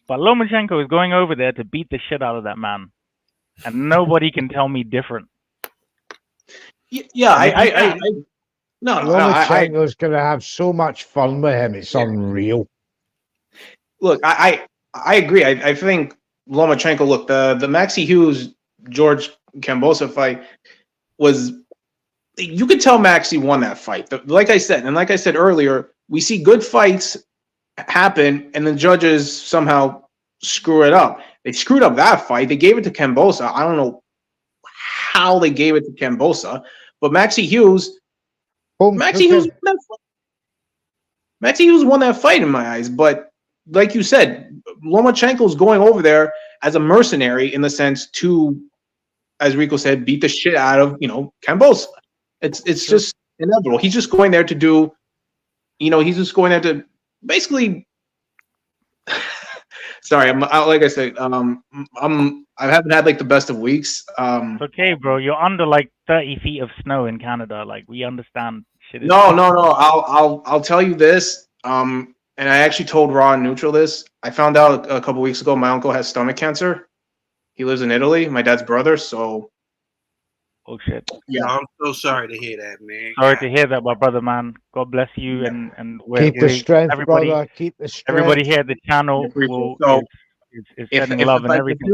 But Lomachenko is going over there to beat the shit out of that man. And nobody can tell me different. Yeah, no. Lomachenko's going to have so much fun with him. It's unreal. Look, I agree. I think Lomachenko. Look, the Maxi Hughes George Kambosos fight was. You could tell Maxi won that fight. Like I said earlier, we see good fights happen, and the judges somehow screw it up. They screwed up that fight. They gave it to Kambosos. I don't know how they gave it to Kambosos, but Maxi Hughes won that fight in my eyes. But like you said, Lomachenko's going over there as a mercenary in the sense to, as Ricco said, beat the shit out of Kambosos. It's just inevitable. He's just going there to do, he's just going there to basically. Sorry, like I said, I haven't had like the best of weeks. It's okay, bro. You're under like 30 feet of snow in Canada. Like we understand. Shit is No. I'll tell you this. And I actually told Raw and Neutral this. I found out a couple weeks ago my uncle has stomach cancer. He lives in Italy. My dad's brother. So. Oh shit. Yeah, I'm so sorry to hear that, man. Sorry to hear that, my brother, man. God bless you, and keep the strength, everybody, brother. Keep the strength. Everybody here at the channel is sending love and everything.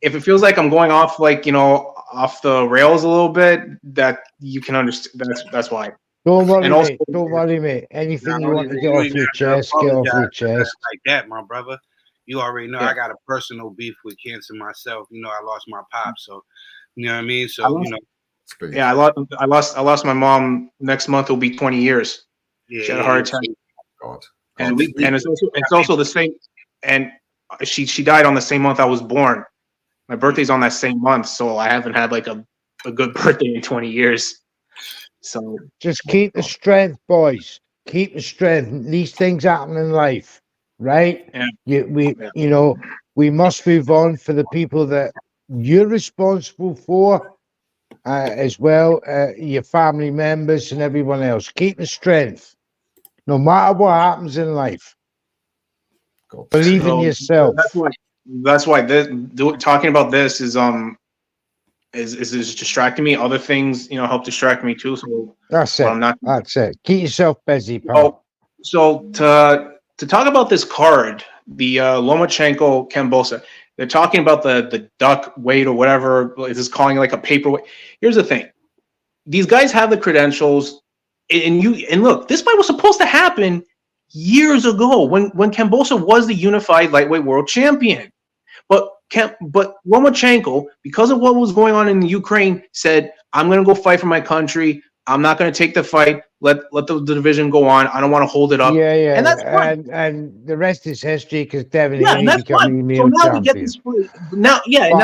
If it feels like I'm going off off the rails a little bit, that you can understand. That's why. Don't worry, mate. Anything you want to get off your chest, get off your chest. Like that, my brother. You already know I got a personal beef with cancer myself. I lost my pop, so. You know what I mean? So yeah, I lost my mom. Next month will be 20 years. Yeah, she had a heart attack. God. And it's also the same. And she died on the same month I was born. My birthday's on that same month, so I haven't had like a good birthday in 20 years. So just keep the strength, boys. Keep the strength. These things happen in life, right? Yeah. We must move on for the people that you're responsible for as well, your family members and everyone else. Keep the strength, no matter what happens in life. Believe in yourself. That's why talking about this is distracting me. Other things, help distract me too. So that's it. That's it. Keep yourself busy, pal. So to talk about this card, the Lomachenko Kambosos. They're talking about the duck weight or whatever. This is calling it like a paperweight. Here's the thing. These guys have the credentials. And look, this fight was supposed to happen years ago when Kambosos was the unified lightweight world champion. But Lomachenko, because of what was going on in the Ukraine, said, I'm going to go fight for my country. I'm not going to take the fight. Let the division go on. I don't want to hold it up. Yeah. And that's fine. And the rest is history because Devin Yeah, and Haney that's becoming fine. the So male now we get champion. this fight. Now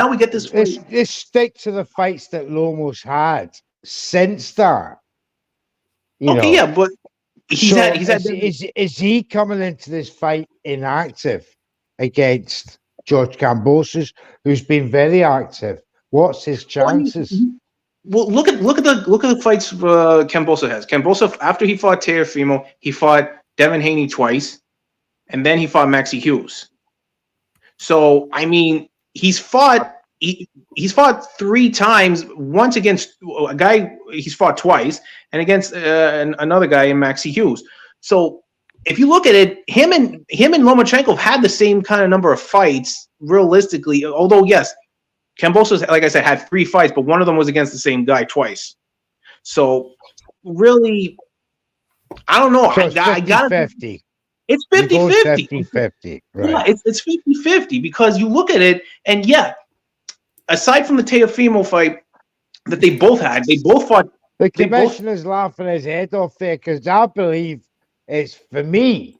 we get this fight. Let's stick to the fights that Lomo's had since that. You know. Yeah, but he's had is he coming into this fight inactive against George Kambosos, who's been very active? What's his chances? Well, look at the fights Kambosos has. Kambosos, after he fought Teofimo, he fought Devin Haney twice, and then he fought Maxie Hughes. So I mean, he's fought 3 times. Once against a guy he's fought twice, and against another guy in Maxie Hughes. So if you look at it, him and Lomachenko have had the same kind of number of fights realistically. Although yes, Kambosos, like I said, had 3 fights, but one of them was against the same guy twice. So really, I don't know. So it's 50-50. It's 50-50. 50-50. Right. Yeah, it's 50-50 because you look at it, and yeah, aside from the Teofimo fight that they both fought. The commissioner's laughing his head off there because I believe it's, for me,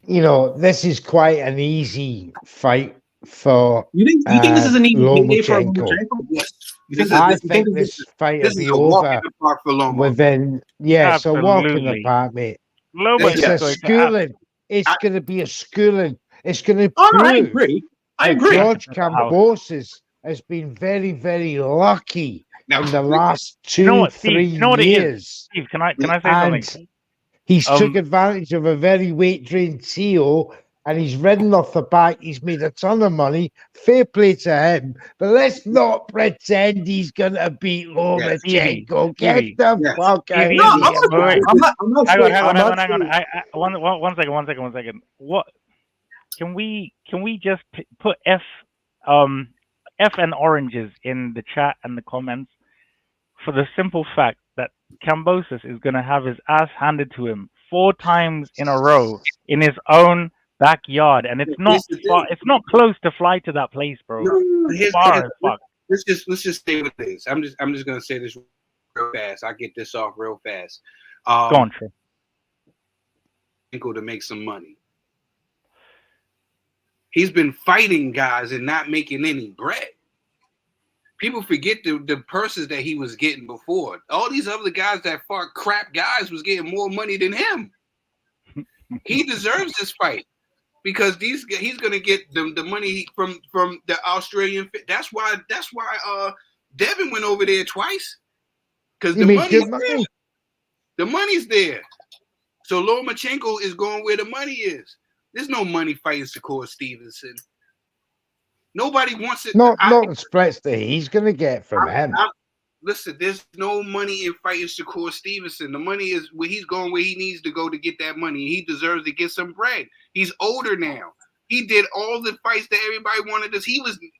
you know, this is quite an easy fight for You think this is an easy payday for Lomachenko? Yes. I think this fight will be over within, it's a walk in the park, mate. It's a schooling. It's going to be a schooling. It's going to prove I agree. George Kambosos has been very, very lucky in the last 2-3 years. Steve, can I say something? He's took advantage of a very weight-drained CEO, and he's ridden off the back. He's made a ton of money. Fair play to him. But let's not pretend he's going to beat Lomachenko. Get the fuck out of here. Hang on. One second. What can we just put F and oranges in the chat and the comments for the simple fact that Kambosos is going to have his ass handed to him 4 times in a row in his own backyard, and it's not far, it's not close to fly to that place, bro. Far as fuck. Let's just stay with this. I'm just gonna say this real fast. I'll get this off real fast. Go on, Tril. To make some money. He's been fighting guys and not making any bread. People forget the purses that he was getting before. All these other guys that fought crap guys was getting more money than him. He deserves this fight because he's going to get the money from the Australian. That's why Devin went over there twice because the money's there. The money's there. So Lomachenko is going where the money is. There's no money fighting Shakur Stevenson. Nobody wants it. Not the splits that he's going to get from him. Listen, there's no money in fighting Shakur Stevenson. The money is where he's going, where he needs to go to get that money. He deserves to get some bread. He's older now. He did all the fights that everybody wanted us.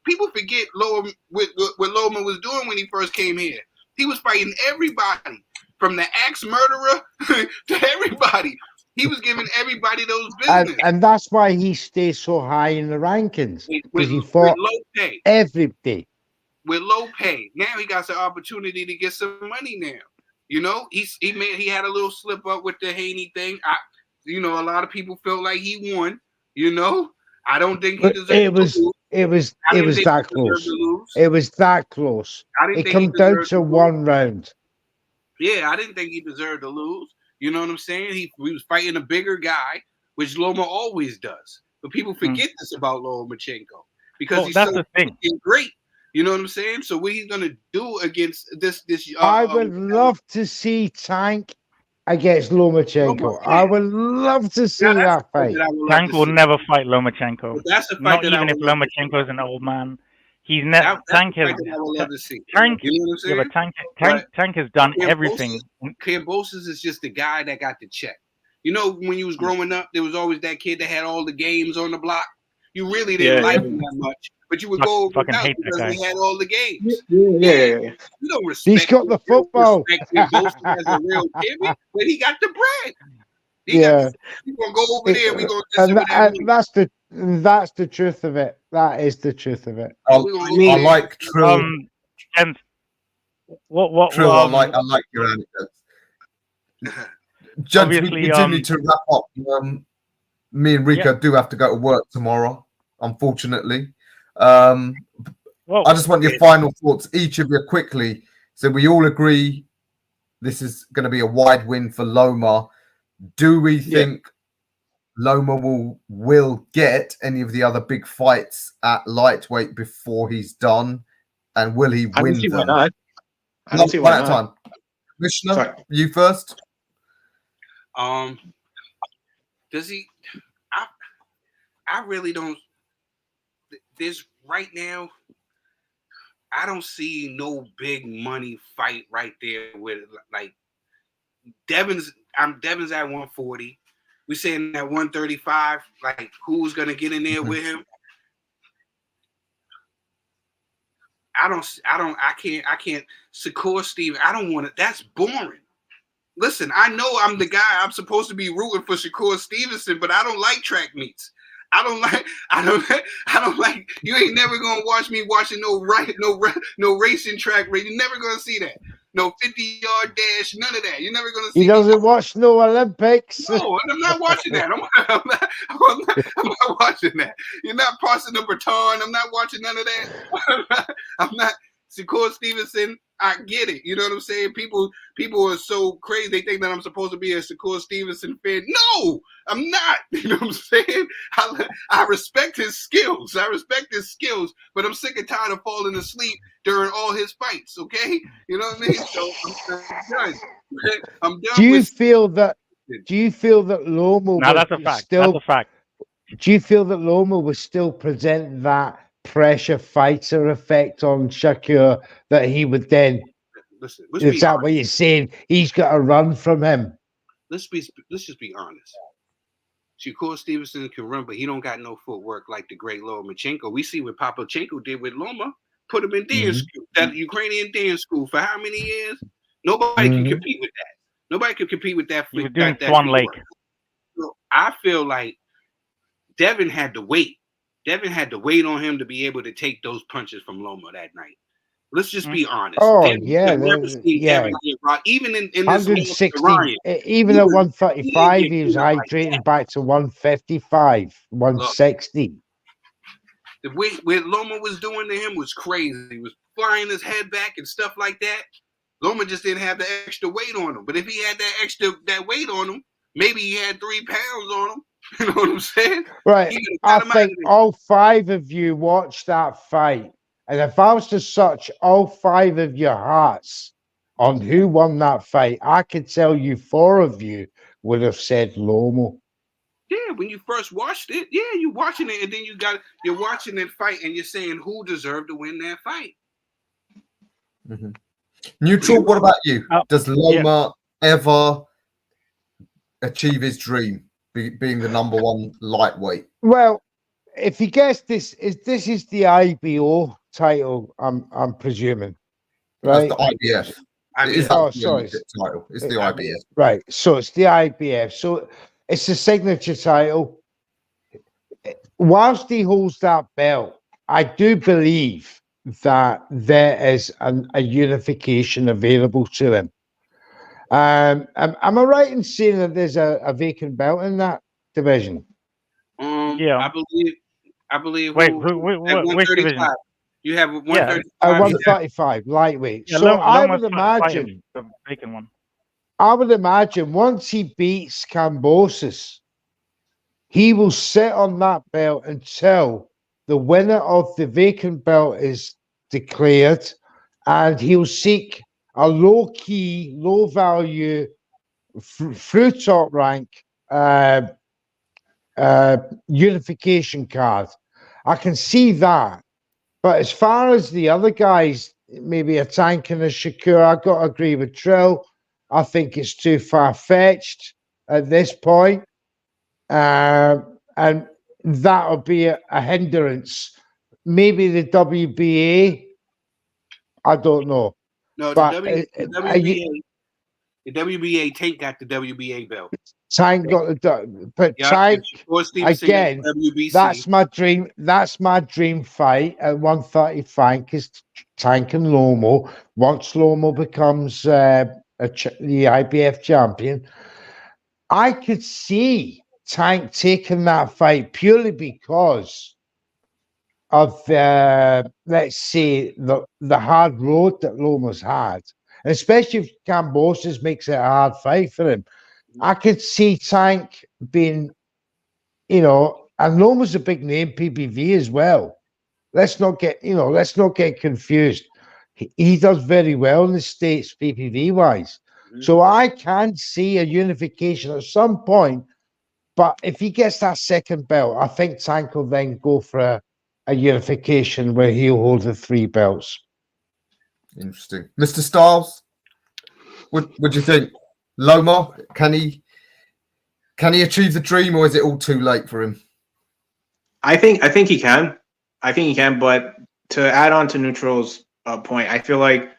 People forget Loma, what Loma was doing when he first came here. He was fighting everybody, from the axe murderer to everybody. He was giving everybody those business. And that's why he stays so high in the rankings. Because he fought low pay. Every day. With low pay. Now he got the opportunity to get some money now. You know, he had a little slip up with the Haney thing. A lot of people felt like he won. You know, I don't think he deserved to lose. It was that close. It was that close. It come down to one round. Yeah, I didn't think he deserved to lose. You know what I'm saying? He was fighting a bigger guy, which Loma always does. But people forget this about Lomachenko because he's so great. You know what I'm saying? So what he's gonna do against this? I would love to see Tank against Lomachenko. I would love to see that fight. Tank will never fight Lomachenko. That's a fight not even if Lomachenko is an old man. He's never. Tank has. Tank. You know what I'm saying? Tank has done everything. Kambosos is just the guy that got the check. You know, when you was growing up, there was always that kid that had all the games on the block. You really didn't like him that much, but you would go over because he had all the games. Yeah. You don't respect. He's got the football. Kambosos as a real kid, but he got the bread. We're gonna go over there. We're gonna. That's the truth of it. That is the truth of it. I like Tril. What? True, I like your anecdotes. Judge, Obviously, we do need to wrap up. Me and Ricco do have to go to work tomorrow, unfortunately. I just want your final thoughts, each of you, quickly. So we all agree this is going to be a wide win for Loma. Do we think Loma will get any of the other big fights at lightweight before he's done? And will he win them? Why not? I don't see why not. Time. Commissioner, you first. Does he? I really don't. There's right now. I don't see no big money fight right there with like Devin's. Devin's at 140. We saying at 135. Like who's gonna get in there with him? I can't. Shakur Stevenson. I don't want it. That's boring. Listen, I know I'm the guy. I'm supposed to be rooting for Shakur Stevenson, but I don't like track meets. I don't like. You ain't never gonna watch me watching no racing track race. You're never gonna see that. No 50-yard dash. None of that. You're never gonna see. He doesn't watch no Olympics. No, I'm not watching that. I'm not watching that. You're not passing the baton. I'm not watching none of that. I'm not. Shakur Stevenson, I get it. You know what I'm saying? People are so crazy. They think that I'm supposed to be a Shakur Stevenson fan. No, I'm not. You know what I'm saying? I respect his skills. But I'm sick and tired of falling asleep during all his fights. Okay, you know what I mean? So I'm done. I'm done. Do you feel that Loma? No, that's a fact. That's a fact. Do you feel that Loma will still present that pressure fighter effect on Shakur that he would then? Listen, is that what you're saying? He's got to run from him. Let's just be honest. Shakur Stevenson can run, but he don't got no footwork like the great Lomachenko. We see what Papachenko did with Loma. Put him in dance school, that Ukrainian dance school, for how many years? Nobody can compete with that. Nobody can compete with that. He was doing Swan Lake. So I feel like Devin had to wait. Devin had to wait on him to be able to take those punches from Loma that night. Let's just be honest. Oh, Devin, yeah. Even in this 160, Ryan, even at 135, he was hydrating back to 155, 160. The way what Loma was doing to him was crazy. He was flying his head back and stuff like that. Loma just didn't have the extra weight on him. But if he had that weight on him, maybe he had 3 pounds on him. You know what I'm saying? Right. I think all 5 of you watched that fight. And if I was to search all 5 of your hearts on who won that fight, I could tell you 4 of you would have said Loma. Yeah, when you first watched it, you're watching it, and then you're watching that fight, and you're saying who deserved to win that fight. Neutral, what about you? Does Loma ever achieve his dream, being the #1 lightweight? Well, if you guess this is the IBO title, I'm presuming, right? That's the IBF. Sorry. Title. It's the IBF. Right. So it's the IBF. So it's a signature title. Whilst he holds that belt, I do believe that there is a unification available to him. Am I right in saying that there's a vacant belt in that division? I believe. Wait, which division? You have 135. 135 lightweight. Yeah, so I would imagine the vacant one. I would imagine once he beats Kambosos, he will sit on that belt until the winner of the vacant belt is declared, and he'll seek a low-key, low-value, through top rank unification card. I can see that. But as far as the other guys, maybe a Tank and a Shakur, I've got to agree with Tril. I think it's too far-fetched at this point. And that'll be a hindrance. Maybe the WBA, I don't know. No, but the WBA Tank got the WBA belt. Tank got the but Yeah, Tank Shakur Stevenson again. WBC. That's my dream. That's my dream fight at 135 because Tank and Loma. Once Loma becomes the IBF champion, I could see Tank taking that fight purely because of let's say the hard road that Loma's had, and especially if Kambosos makes it a hard fight for him. I could see Tank being, and Loma's a big name PPV as well. Let's not get confused. He does very well in the States PPV wise. So I can see a unification at some point, but if he gets that second belt, I think Tank will then go for a unification where he'll hold the 3 belts. Interesting. Mr. Styles, what do you think? Loma, can he achieve the dream, or is it all too late for him? I think he can. I think he can. But to add on to Neutral's point, I feel like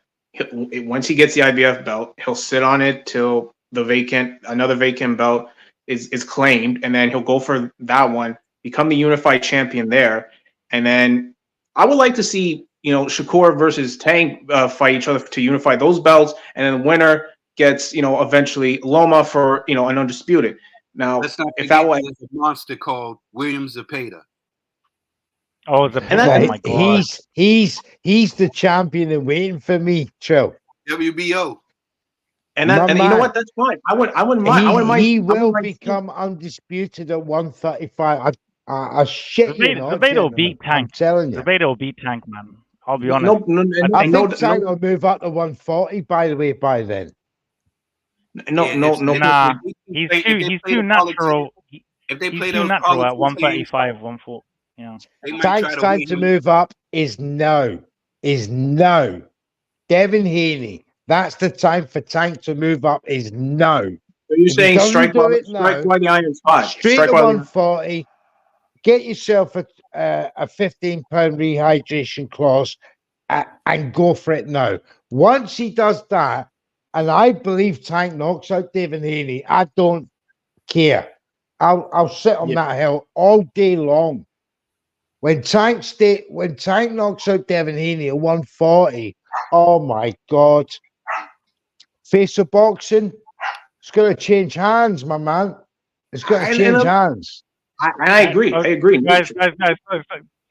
once he gets the IBF belt, he'll sit on it till another vacant belt is claimed, and then he'll go for that one, become the unified champion there, and then I would like to see Shakur versus Tank fight each other to unify those belts, and then the winner gets eventually Loma for an undisputed. Now, let's not if forget that was there's a monster called William Zepeda. Oh, oh my God! He's the champion and waiting for me, Tril. WBO. And you know what? That's fine. I wouldn't mind. He will become undisputed at 135. I shit you not. Zepeda will beat Tank. I'm telling you. Zepeda will beat Tank, man. I'll be honest. I think Tank will move up to 140. By the way, by then. Nah, he's too natural. If they He's play too natural at 135, 140. Yeah. Tank's time to move up is now. Devin Haney. That's the time for Tank to move up is now. So you're saying strike while the iron's hot. Straight to 140. Get yourself a 15-pound rehydration clause and go for it now. Once he does that, and I believe Tank knocks out Devin Haney, I don't care. I'll sit on that hill all day long. When Tank knocks out Devin Haney at 140, oh my God. Face of boxing, it's going to change hands, my man. It's going to change hands. I agree. I agree. Guys,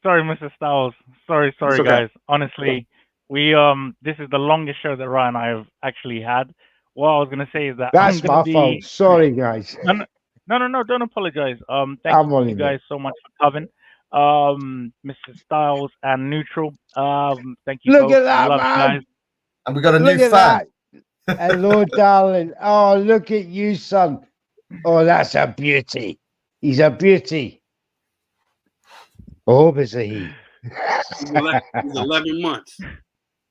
sorry, Mr. Styles. Sorry, okay, guys. Honestly, this is the longest show that Rae and I have actually had. What I was going to say is that's my fault. Sorry, guys. No, don't apologize. Thank you guys so much for coming. Mr. Styles and Neutral. Thank you. Look at that, man. Guys. And we got a new fan. Hello, darling. Oh, look at you, son. Oh, that's a beauty. He's a beauty. I hope it's a he. He's 11 months.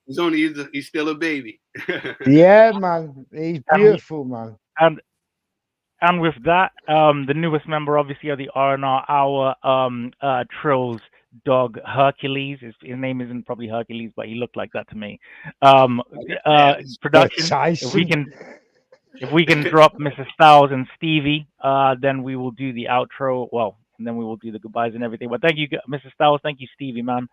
He's still a baby. Yeah, man. He's beautiful, man. And with that, the newest member, obviously, of the R&R Hour, Tril's dog, Hercules. His name isn't probably Hercules, but he looked like that to me. Production. If we can drop Mr. Styles and Stevie, then we will do the outro. Well, and then we will do the goodbyes and everything. But thank you, Mr. Styles. Thank you, Stevie, man.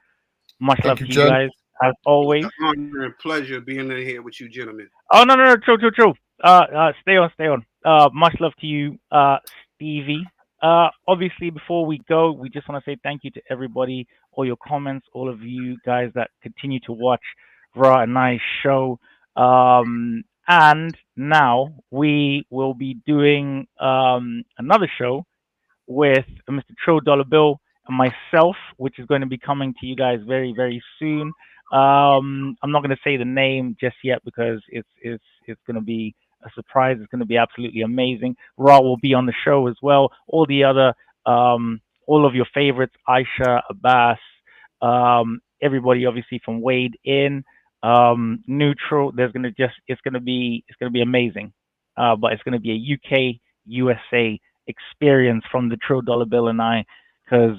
Much love to you guys, as always. It's an honor and pleasure being in here with you, gentlemen. Oh, no. True. Stay on. Much love to you, Stevie. Obviously, before we go, we just want to say thank you to everybody, all your comments, all of you guys that continue to watch Rae and I's show. And now we will be doing another show with Mr. Tril Dollar Bill and myself, which is going to be coming to you guys very, very soon. I'm not going to say the name just yet because it's going to be a surprise. It's going to be absolutely amazing. Rae will be on the show as well. All the other, all of your favorites, Aisha, Abbas, everybody obviously from Wade in, Neutral. It's going to be amazing. But it's going to be a UK USA experience from the Tril Dollar Bill and I. Because,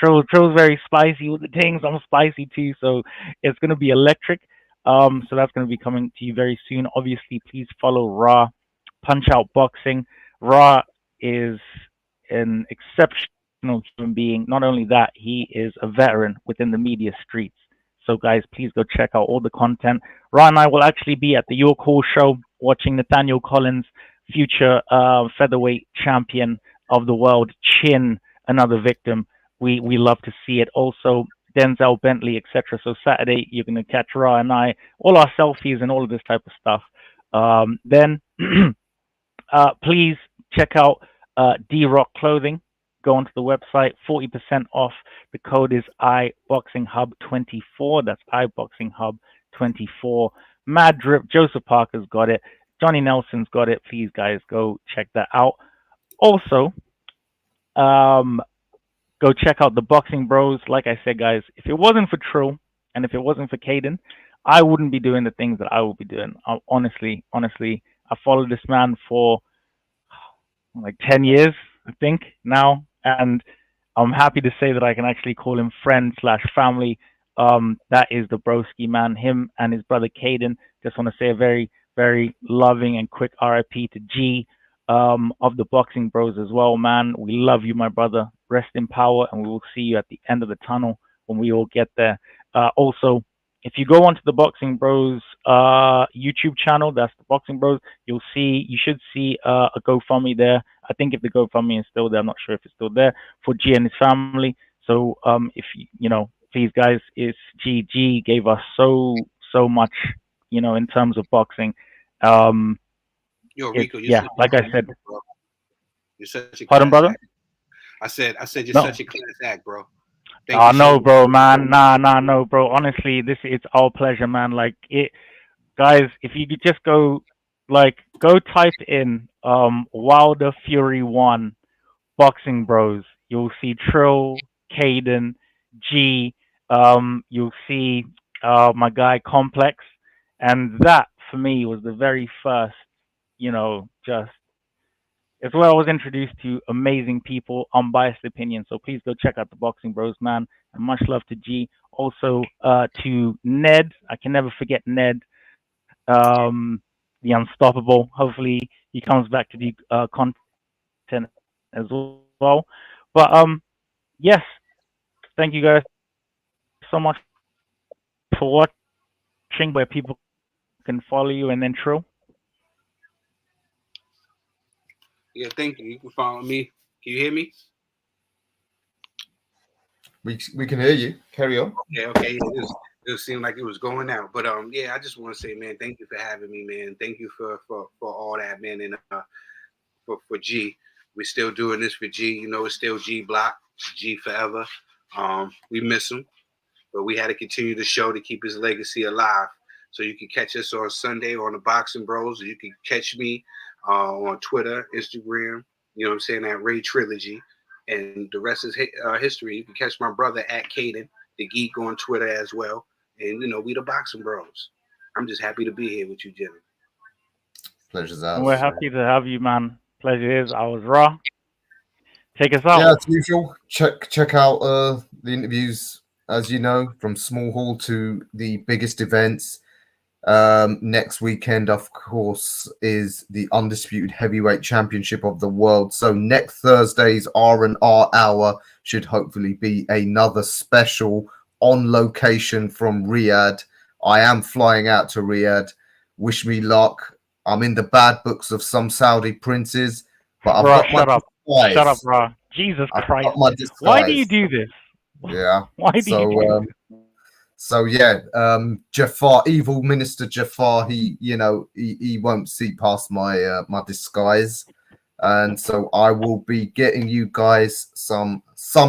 Tril's very spicy with the things. I'm spicy too. So it's going to be electric. So that's going to be coming to you very soon. Obviously, please follow Rae, Punchout Boxing, Ra is an exceptional human being. Not only that, he is a veteran within the media streets. So, guys, please go check out all the content. Ra and I will actually be at the York Hall show watching Nathaniel Collins, future featherweight champion of the world, chin another victim. We love to see it. Also, Denzel Bentley, etc. So Saturday, you're going to catch Ra and I, all our selfies and all of this type of stuff. Then please check out D-Rock Clothing. Go onto the website, 40% off. The code is iBoxingHub24. That's iBoxingHub24. Mad Drip, Joseph Parker's got it. Johnny Nelson's got it. Please, guys, go check that out. Also, go check out the Boxing Bros. Like I said, guys, if it wasn't for Tril and if it wasn't for Caden, I wouldn't be doing the things that I will be doing. Honestly, I followed this man for like 10 years, I think, now. And I'm happy to say that I can actually call him friend/family. That is the broski man, him and his brother Caden. Just want to say a very, very loving and quick RIP to G of the Boxing Bros as well, man. We love you, my brother. Rest in power, and we will see you at the end of the tunnel when we all get there. Also, if you go onto the Boxing Bros YouTube channel, that's the Boxing Bros, you should see a GoFundMe there. I think if the GoFundMe is still there, I'm not sure if it's still there, for G and his family. So if you know, please guys, it's G gave us so much, you know, in terms of boxing. Yo, Ricco, yeah, like I said. You're such a pardon, brother? Act. I said you're such a class act, bro. Oh no, bro, man. No, bro. Honestly, it's our pleasure, man. Like it, guys. If you could just go type in Wilder Fury 1 Boxing Bros. You'll see Tril, Caden, G. You'll see my guy Complex, and that for me was the very first. You know, it's where I was introduced to amazing people, unbiased opinion. So please go check out the Boxing Bros, man. And much love to G. Also to Ned. I can never forget Ned, the Unstoppable. Hopefully he comes back to the content as well. But yes, thank you guys so much for watching. Where people can follow you, and then Tril. Yeah, thank you. You can follow me. Can you hear me? We can hear you. Carry on. Okay. It seemed like it was going out, but yeah, I just want to say, man, thank you for having me, man. Thank you for all that, man, and for G. We're still doing this for G. You know, it's still G Block, G forever. We miss him, but we had to continue the show to keep his legacy alive. So you can catch us on Sunday on the Boxing Bros, or you can catch me on Twitter, Instagram, you know what I'm saying, at Rae Trilogy. And the rest is history. You can catch my brother at Caden, the Geek, on Twitter as well. And, you know, we the Boxing Bros. I'm just happy to be here with you, Jimmy. Pleasure's ours. We're happy to have you, man. Pleasure is ours. Raw. Take us out. Yeah, as usual. Check out the interviews, as you know, from small hall to the biggest events. Next weekend, of course, is the undisputed heavyweight championship of the world. So next Thursday's R&R hour should hopefully be another special on location from Riyadh. I am flying out to Riyadh. Wish me luck. I'm in the bad books of some Saudi princes, but I've got my disguise. Shut up, bro. Jesus Christ. Why do you do this? Yeah. Why do you do this? So yeah, Jafar, evil Minister Jafar, he won't see past my my disguise, and so I will be getting you guys some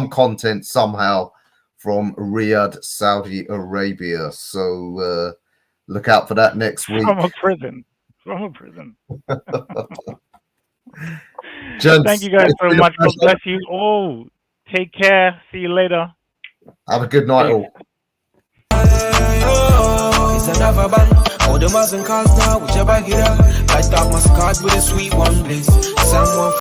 content somehow from Riyadh, Saudi Arabia. So look out for that next week. From a prison. Gents, thank you guys so much. God bless you all. Take care. See you later. Have a good night, all. It's another bang. All the Muslim cars now, whichever get up. I start my scars with a sweet one, please. Someone